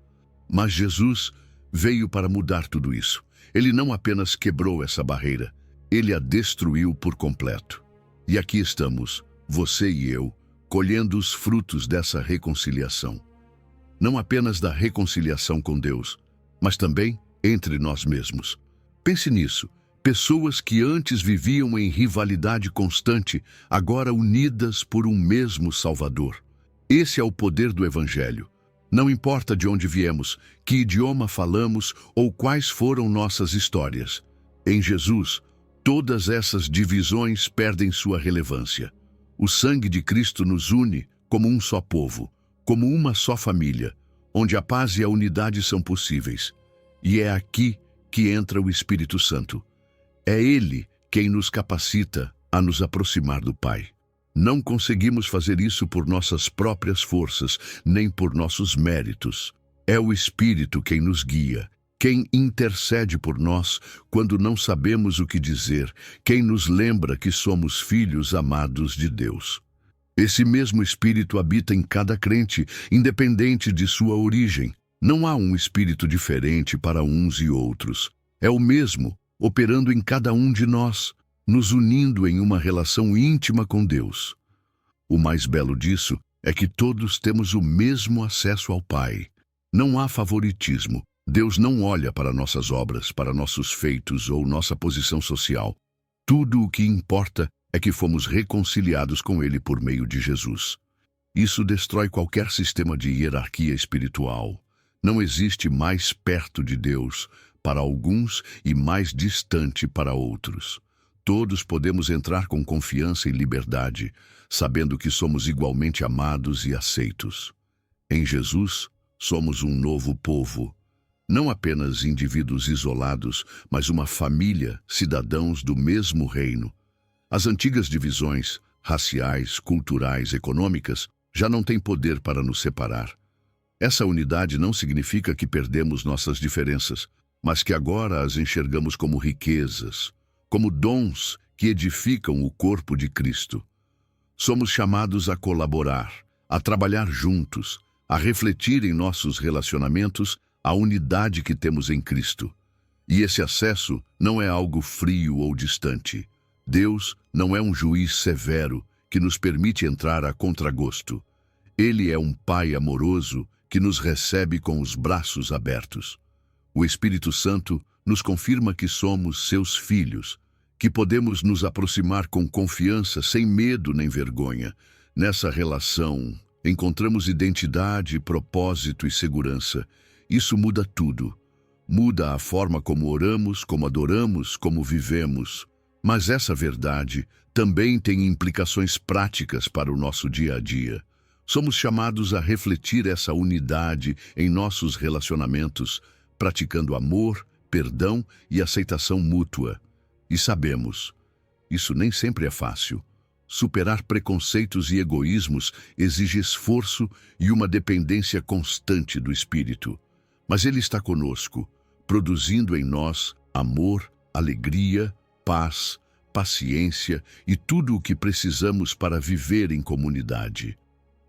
Mas Jesus veio para mudar tudo isso. Ele não apenas quebrou essa barreira, ele a destruiu por completo. E aqui estamos, você e eu, colhendo os frutos dessa reconciliação. Não apenas da reconciliação com Deus, mas também entre nós mesmos. Pense nisso. Pessoas que antes viviam em rivalidade constante, agora unidas por um mesmo Salvador. Esse é o poder do Evangelho. Não importa de onde viemos, que idioma falamos ou quais foram nossas histórias. Em Jesus, todas essas divisões perdem sua relevância. O sangue de Cristo nos une como um só povo, como uma só família, onde a paz e a unidade são possíveis. E é aqui que entra o Espírito Santo. É Ele quem nos capacita a nos aproximar do Pai. Não conseguimos fazer isso por nossas próprias forças, nem por nossos méritos. É o Espírito quem nos guia, quem intercede por nós quando não sabemos o que dizer, quem nos lembra que somos filhos amados de Deus. Esse mesmo Espírito habita em cada crente, independente de sua origem. Não há um Espírito diferente para uns e outros. É o mesmo, operando em cada um de nós, nos unindo em uma relação íntima com Deus. O mais belo disso é que todos temos o mesmo acesso ao Pai. Não há favoritismo. Deus não olha para nossas obras, para nossos feitos ou nossa posição social. Tudo o que importa é que fomos reconciliados com Ele por meio de Jesus. Isso destrói qualquer sistema de hierarquia espiritual. Não existe mais perto de Deus para alguns e mais distante para outros. Todos podemos entrar com confiança e liberdade, sabendo que somos igualmente amados e aceitos. Em Jesus, somos um novo povo, não apenas indivíduos isolados, mas uma família, cidadãos do mesmo reino. As antigas divisões, raciais, culturais, econômicas, já não têm poder para nos separar. Essa unidade não significa que perdemos nossas diferenças, mas que agora as enxergamos como riquezas, como dons que edificam o corpo de Cristo. Somos chamados a colaborar, a trabalhar juntos, a refletir em nossos relacionamentos a unidade que temos em Cristo. E esse acesso não é algo frio ou distante. Deus não é um juiz severo que nos permite entrar a contragosto. Ele é um Pai amoroso que nos recebe com os braços abertos. O Espírito Santo nos confirma que somos seus filhos, que podemos nos aproximar com confiança, sem medo nem vergonha. Nessa relação, encontramos identidade, propósito e segurança. Isso muda tudo. Muda a forma como oramos, como adoramos, como vivemos. Mas essa verdade também tem implicações práticas para o nosso dia a dia. Somos chamados a refletir essa unidade em nossos relacionamentos, praticando amor, perdão e aceitação mútua. E sabemos, isso nem sempre é fácil. Superar preconceitos e egoísmos exige esforço e uma dependência constante do Espírito. Mas Ele está conosco, produzindo em nós amor, alegria, paz, paciência e tudo o que precisamos para viver em comunidade.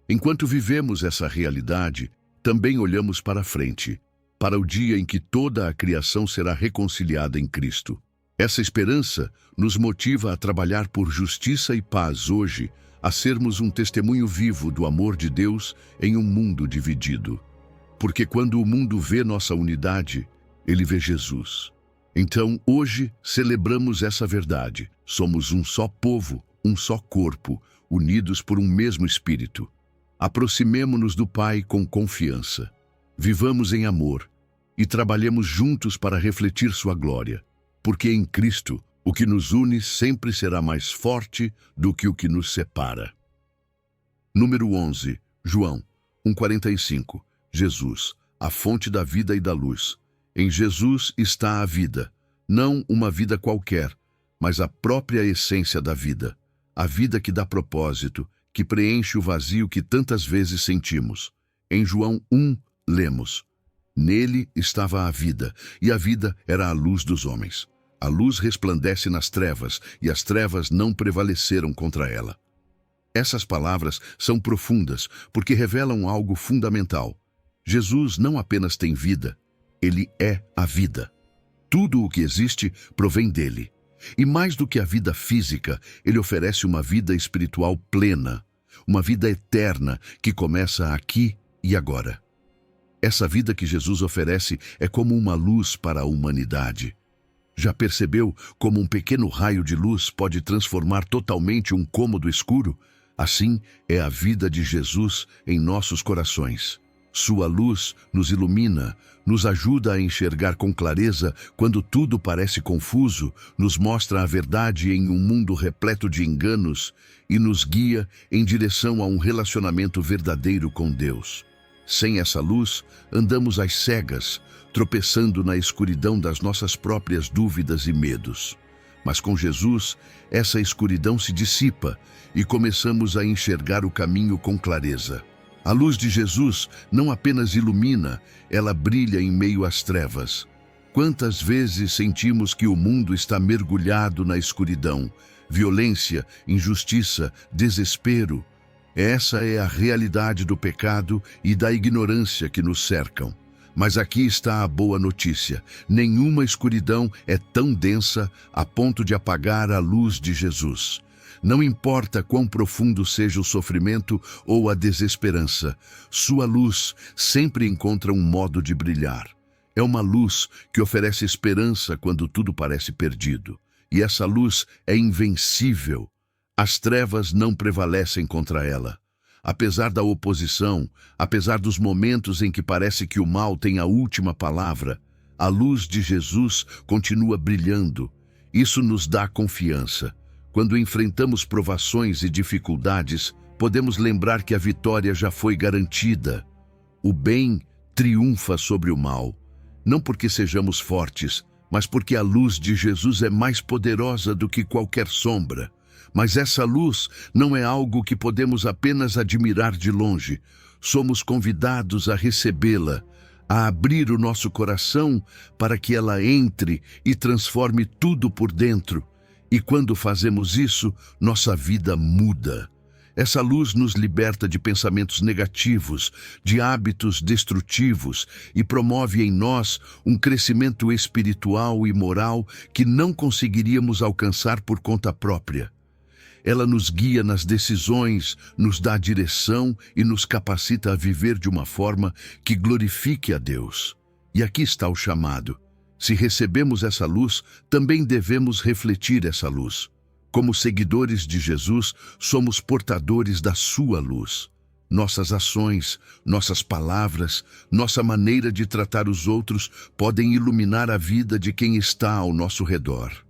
Enquanto vivemos essa realidade, também olhamos para frente, para o dia em que toda a criação será reconciliada em Cristo. Essa esperança nos motiva a trabalhar por justiça e paz hoje, a sermos um testemunho vivo do amor de Deus em um mundo dividido. Porque quando o mundo vê nossa unidade, ele vê Jesus. Então, hoje, celebramos essa verdade. Somos um só povo, um só corpo, unidos por um mesmo Espírito. Aproximemo-nos do Pai com confiança. Vivamos em amor e trabalhemos juntos para refletir sua glória. Porque em Cristo, o que nos une sempre será mais forte do que o que nos separa. Número 11, João 1,45. Jesus, a fonte da vida e da luz. Em Jesus está a vida, não uma vida qualquer, mas a própria essência da vida. A vida que dá propósito, que preenche o vazio que tantas vezes sentimos. Em João 1, lemos: Nele estava a vida, e a vida era a luz dos homens. A luz resplandece nas trevas, e as trevas não prevaleceram contra ela. Essas palavras são profundas, porque revelam algo fundamental. Jesus não apenas tem vida, ele é a vida. Tudo o que existe provém dele. E mais do que a vida física, ele oferece uma vida espiritual plena, uma vida eterna que começa aqui e agora. Essa vida que Jesus oferece é como uma luz para a humanidade. Já percebeu como um pequeno raio de luz pode transformar totalmente um cômodo escuro? Assim é a vida de Jesus em nossos corações. Sua luz nos ilumina, nos ajuda a enxergar com clareza quando tudo parece confuso, nos mostra a verdade em um mundo repleto de enganos e nos guia em direção a um relacionamento verdadeiro com Deus. Sem essa luz, andamos às cegas, tropeçando na escuridão das nossas próprias dúvidas e medos. Mas com Jesus, essa escuridão se dissipa e começamos a enxergar o caminho com clareza. A luz de Jesus não apenas ilumina, ela brilha em meio às trevas. Quantas vezes sentimos que o mundo está mergulhado na escuridão, violência, injustiça, desespero? Essa é a realidade do pecado e da ignorância que nos cercam. Mas aqui está a boa notícia: nenhuma escuridão é tão densa a ponto de apagar a luz de Jesus. Não importa quão profundo seja o sofrimento ou a desesperança, sua luz sempre encontra um modo de brilhar. É uma luz que oferece esperança quando tudo parece perdido. E essa luz é invencível. As trevas não prevalecem contra ela. Apesar da oposição, apesar dos momentos em que parece que o mal tem a última palavra, a luz de Jesus continua brilhando. Isso nos dá confiança. Quando enfrentamos provações e dificuldades, podemos lembrar que a vitória já foi garantida. O bem triunfa sobre o mal, não porque sejamos fortes, mas porque a luz de Jesus é mais poderosa do que qualquer sombra. Mas essa luz não é algo que podemos apenas admirar de longe. Somos convidados a recebê-la, a abrir o nosso coração para que ela entre e transforme tudo por dentro. E quando fazemos isso, nossa vida muda. Essa luz nos liberta de pensamentos negativos, de hábitos destrutivos e promove em nós um crescimento espiritual e moral que não conseguiríamos alcançar por conta própria. Ela nos guia nas decisões, nos dá direção e nos capacita a viver de uma forma que glorifique a Deus. E aqui está o chamado. Se recebemos essa luz, também devemos refletir essa luz. Como seguidores de Jesus, somos portadores da sua luz. Nossas ações, nossas palavras, nossa maneira de tratar os outros podem iluminar a vida de quem está ao nosso redor.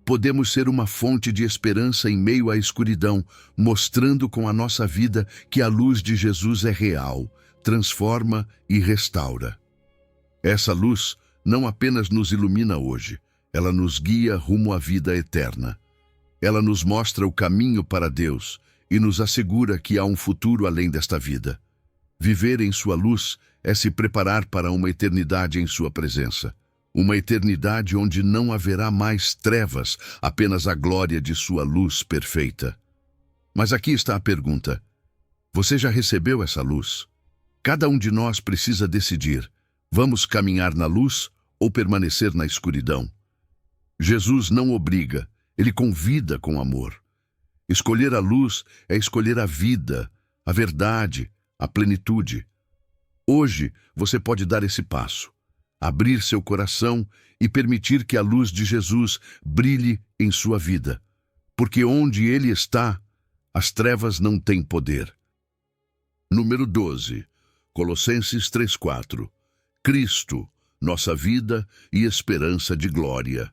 Podemos ser uma fonte de esperança em meio à escuridão, mostrando com a nossa vida que a luz de Jesus é real, transforma e restaura. Essa luz não apenas nos ilumina hoje, ela nos guia rumo à vida eterna. Ela nos mostra o caminho para Deus e nos assegura que há um futuro além desta vida. Viver em sua luz é se preparar para uma eternidade em sua presença. Uma eternidade onde não haverá mais trevas, apenas a glória de sua luz perfeita. Mas aqui está a pergunta: você já recebeu essa luz? Cada um de nós precisa decidir: vamos caminhar na luz ou permanecer na escuridão? Jesus não obriga, ele convida com amor. Escolher a luz é escolher a vida, a verdade, a plenitude. Hoje você pode dar esse passo, abrir seu coração e permitir que a luz de Jesus brilhe em sua vida, porque onde ele está, as trevas não têm poder. Número 12, Colossenses 3:4. Cristo, nossa vida e esperança de glória.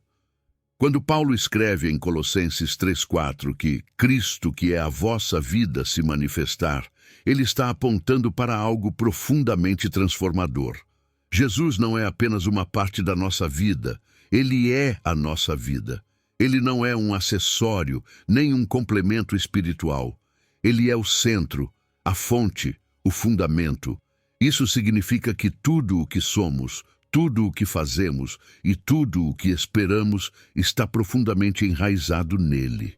Quando Paulo escreve em Colossenses 3:4 que Cristo, que é a vossa vida, se manifestar, ele está apontando para algo profundamente transformador. Jesus não é apenas uma parte da nossa vida, ele é a nossa vida. Ele não é um acessório, nem um complemento espiritual. Ele é o centro, a fonte, o fundamento. Isso significa que tudo o que somos, tudo o que fazemos e tudo o que esperamos está profundamente enraizado nele.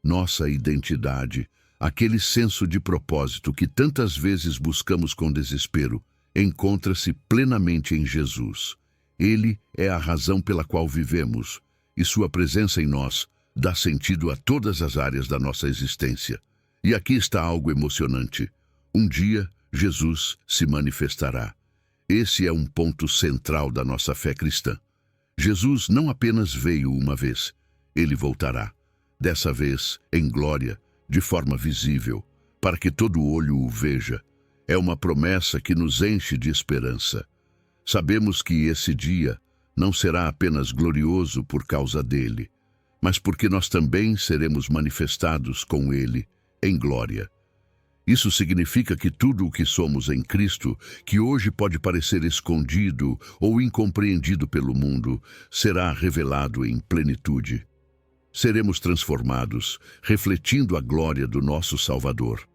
Nossa identidade, aquele senso de propósito que tantas vezes buscamos com desespero, encontra-se plenamente em Jesus. Ele é a razão pela qual vivemos, e sua presença em nós dá sentido a todas as áreas da nossa existência. E aqui está algo emocionante. Um dia, Jesus se manifestará. Esse é um ponto central da nossa fé cristã. Jesus não apenas veio uma vez, ele voltará. Dessa vez, em glória, de forma visível, para que todo olho o veja. É uma promessa que nos enche de esperança. Sabemos que esse dia não será apenas glorioso por causa dele, mas porque nós também seremos manifestados com ele em glória. Isso significa que tudo o que somos em Cristo, que hoje pode parecer escondido ou incompreendido pelo mundo, será revelado em plenitude. Seremos transformados, refletindo a glória do nosso Salvador.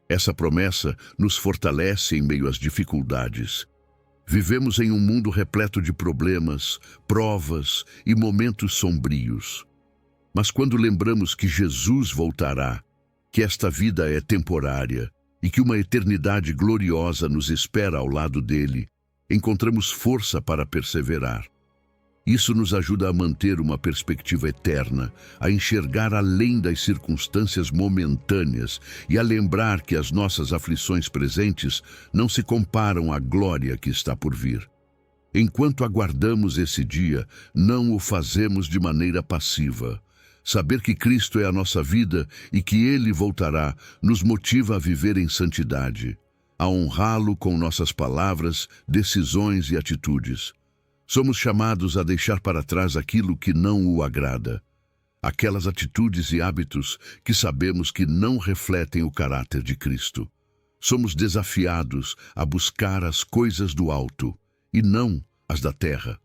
Essa promessa nos fortalece em meio às dificuldades. Vivemos em um mundo repleto de problemas, provas e momentos sombrios. Mas quando lembramos que Jesus voltará, que esta vida é temporária e que uma eternidade gloriosa nos espera ao lado dele, encontramos força para perseverar. Isso nos ajuda a manter uma perspectiva eterna, a enxergar além das circunstâncias momentâneas e a lembrar que as nossas aflições presentes não se comparam à glória que está por vir. Enquanto aguardamos esse dia, não o fazemos de maneira passiva. Saber que Cristo é a nossa vida e que ele voltará nos motiva a viver em santidade, a honrá-lo com nossas palavras, decisões e atitudes. Somos chamados a deixar para trás aquilo que não o agrada, aquelas atitudes e hábitos que sabemos que não refletem o caráter de Cristo. Somos desafiados a buscar as coisas do alto e não as da terra.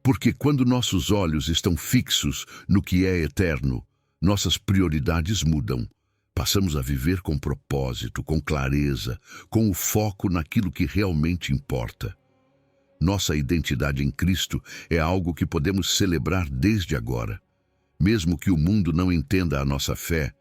Porque quando nossos olhos estão fixos no que é eterno, nossas prioridades mudam. Passamos a viver com propósito, com clareza, com o foco naquilo que realmente importa. Nossa identidade em Cristo é algo que podemos celebrar desde agora. Mesmo que o mundo não entenda a nossa fé,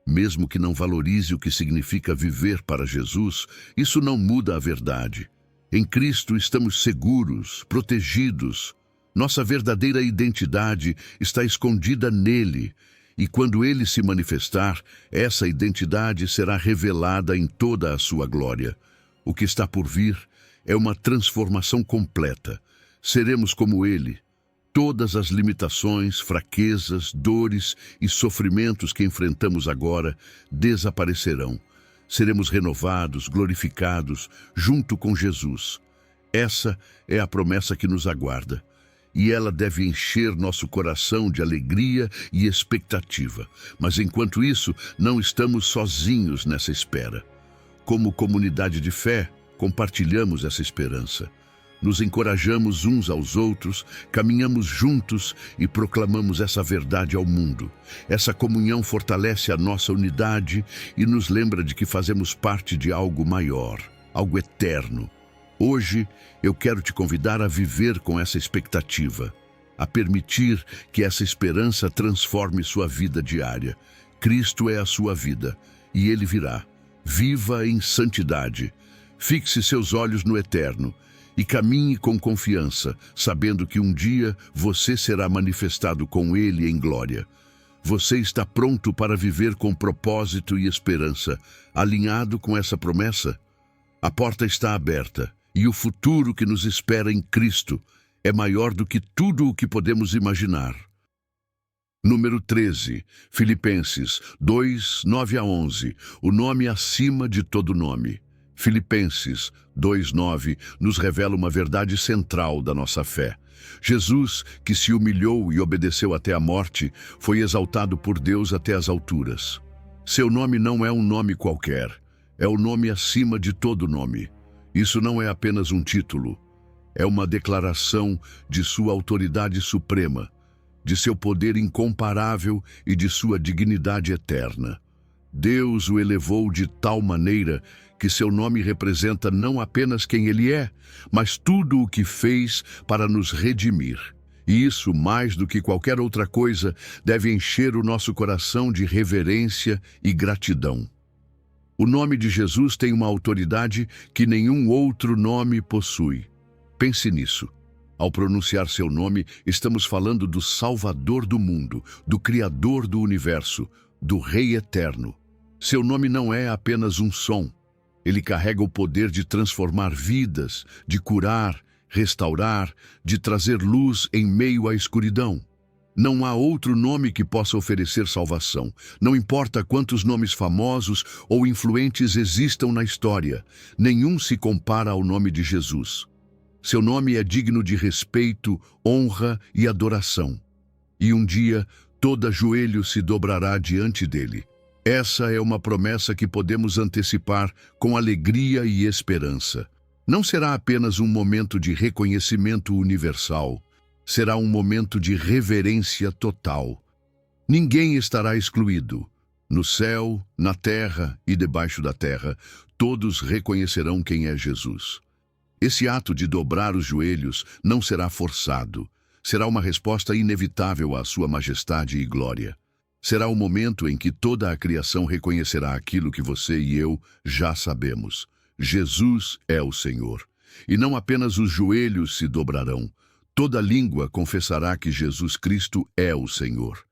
mesmo que não valorize o que significa viver para Jesus, isso não muda a verdade. Em Cristo estamos seguros, protegidos. Nossa verdadeira identidade está escondida nele, e quando ele se manifestar, essa identidade será revelada em toda a sua glória. O que está por vir é uma transformação completa. Seremos como ele. Todas as limitações, fraquezas, dores e sofrimentos que enfrentamos agora desaparecerão. Seremos renovados, glorificados, junto com Jesus. Essa é a promessa que nos aguarda. E ela deve encher nosso coração de alegria e expectativa. Mas enquanto isso, não estamos sozinhos nessa espera. Como comunidade de fé, compartilhamos essa esperança. Nos encorajamos uns aos outros, caminhamos juntos e proclamamos essa verdade ao mundo. Essa comunhão fortalece a nossa unidade e nos lembra de que fazemos parte de algo maior, algo eterno. Hoje, eu quero te convidar a viver com essa expectativa, a permitir que essa esperança transforme sua vida diária. Cristo é a sua vida e Ele virá. Viva em santidade. Fixe seus olhos no eterno e caminhe com confiança, sabendo que um dia você será manifestado com Ele em glória. Você está pronto para viver com propósito e esperança, alinhado com essa promessa? A porta está aberta e o futuro que nos espera em Cristo é maior do que tudo o que podemos imaginar. Número 13, Filipenses 2, 9 a 11, o nome acima de todo nome. Filipenses 2:9 nos revela uma verdade central da nossa fé. Jesus, que se humilhou e obedeceu até a morte, foi exaltado por Deus até as alturas. Seu nome não é um nome qualquer, é o nome acima de todo nome. Isso não é apenas um título, é uma declaração de sua autoridade suprema, de seu poder incomparável e de sua dignidade eterna. Deus o elevou de tal maneira que seu nome representa não apenas quem ele é, mas tudo o que fez para nos redimir. E isso, mais do que qualquer outra coisa, deve encher o nosso coração de reverência e gratidão. O nome de Jesus tem uma autoridade que nenhum outro nome possui. Pense nisso. Ao pronunciar seu nome, estamos falando do Salvador do mundo, do Criador do universo, do Rei eterno. Seu nome não é apenas um som. Ele carrega o poder de transformar vidas, de curar, restaurar, de trazer luz em meio à escuridão. Não há outro nome que possa oferecer salvação. Não importa quantos nomes famosos ou influentes existam na história, nenhum se compara ao nome de Jesus. Seu nome é digno de respeito, honra e adoração. E um dia, todo joelho se dobrará diante dele. Essa é uma promessa que podemos antecipar com alegria e esperança. Não será apenas um momento de reconhecimento universal, será um momento de reverência total. Ninguém estará excluído. No céu, na terra e debaixo da terra, todos reconhecerão quem é Jesus. Esse ato de dobrar os joelhos não será forçado. Será uma resposta inevitável à sua majestade e glória. Será o momento em que toda a criação reconhecerá aquilo que você e eu já sabemos. Jesus é o Senhor. E não apenas os joelhos se dobrarão. Toda língua confessará que Jesus Cristo é o Senhor.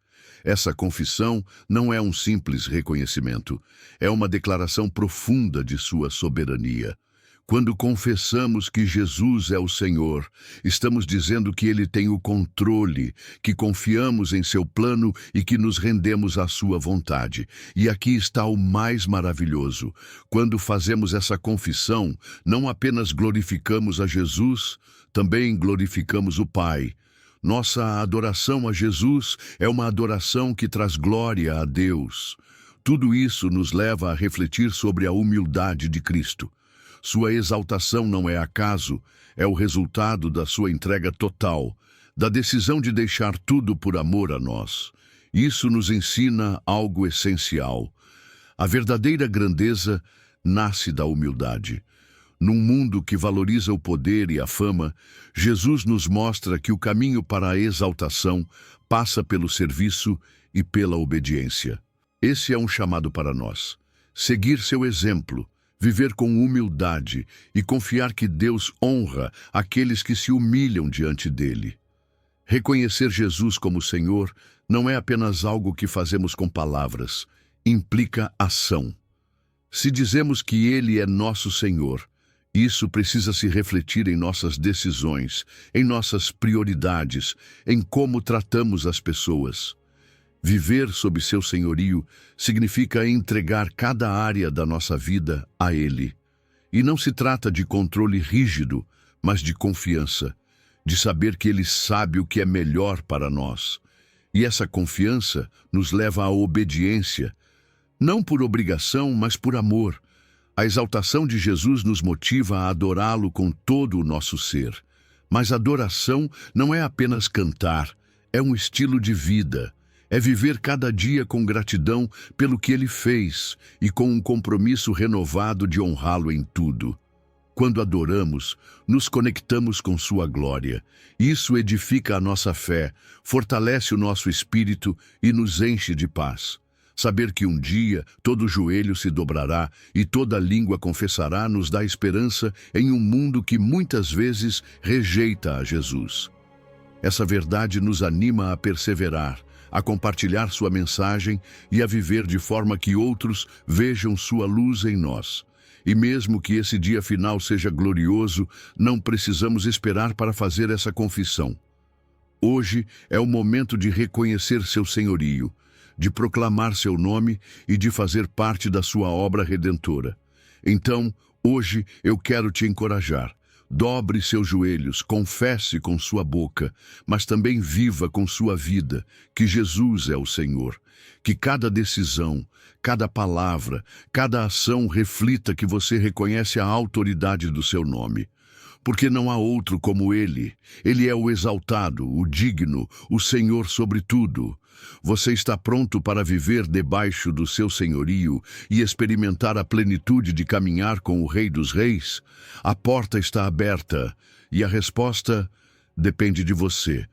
Essa confissão não é um simples reconhecimento. É uma declaração profunda de sua soberania. Quando confessamos que Jesus é o Senhor, estamos dizendo que Ele tem o controle, que confiamos em seu plano e que nos rendemos à sua vontade. E aqui está o mais maravilhoso. Quando fazemos essa confissão, não apenas glorificamos a Jesus, também glorificamos o Pai. Nossa adoração a Jesus é uma adoração que traz glória a Deus. Tudo isso nos leva a refletir sobre a humildade de Cristo. Sua exaltação não é acaso, é o resultado da sua entrega total, da decisão de deixar tudo por amor a nós. Isso nos ensina algo essencial. A verdadeira grandeza nasce da humildade. Num mundo que valoriza o poder e a fama, Jesus nos mostra que o caminho para a exaltação passa pelo serviço e pela obediência. Esse é um chamado para nós. Seguir seu exemplo, viver com humildade e confiar que Deus honra aqueles que se humilham diante dele. Reconhecer Jesus como Senhor não é apenas algo que fazemos com palavras, implica ação. Se dizemos que Ele é nosso Senhor, isso precisa se refletir em nossas decisões, em nossas prioridades, em como tratamos as pessoas. Viver sob seu senhorio significa entregar cada área da nossa vida a Ele. E não se trata de controle rígido, mas de confiança, de saber que Ele sabe o que é melhor para nós. E essa confiança nos leva à obediência, não por obrigação, mas por amor. A exaltação de Jesus nos motiva a adorá-lo com todo o nosso ser. Mas adoração não é apenas cantar, é um estilo de vida. É viver cada dia com gratidão pelo que Ele fez e com um compromisso renovado de honrá-lo em tudo. Quando adoramos, nos conectamos com sua glória. Isso edifica a nossa fé, fortalece o nosso espírito e nos enche de paz. Saber que um dia todo joelho se dobrará e toda língua confessará nos dá esperança em um mundo que muitas vezes rejeita a Jesus. Essa verdade nos anima a perseverar, a compartilhar sua mensagem e a viver de forma que outros vejam sua luz em nós. E mesmo que esse dia final seja glorioso, não precisamos esperar para fazer essa confissão. Hoje é o momento de reconhecer seu senhorio, de proclamar seu nome e de fazer parte da sua obra redentora. Então, hoje eu quero te encorajar. Dobre seus joelhos, confesse com sua boca, mas também viva com sua vida, que Jesus é o Senhor. Que cada decisão, cada palavra, cada ação reflita que você reconhece a autoridade do seu nome. Porque não há outro como Ele. Ele é o exaltado, o digno, o Senhor sobre tudo. Você está pronto para viver debaixo do seu senhorio e experimentar a plenitude de caminhar com o Rei dos Reis? A porta está aberta e a resposta depende de você.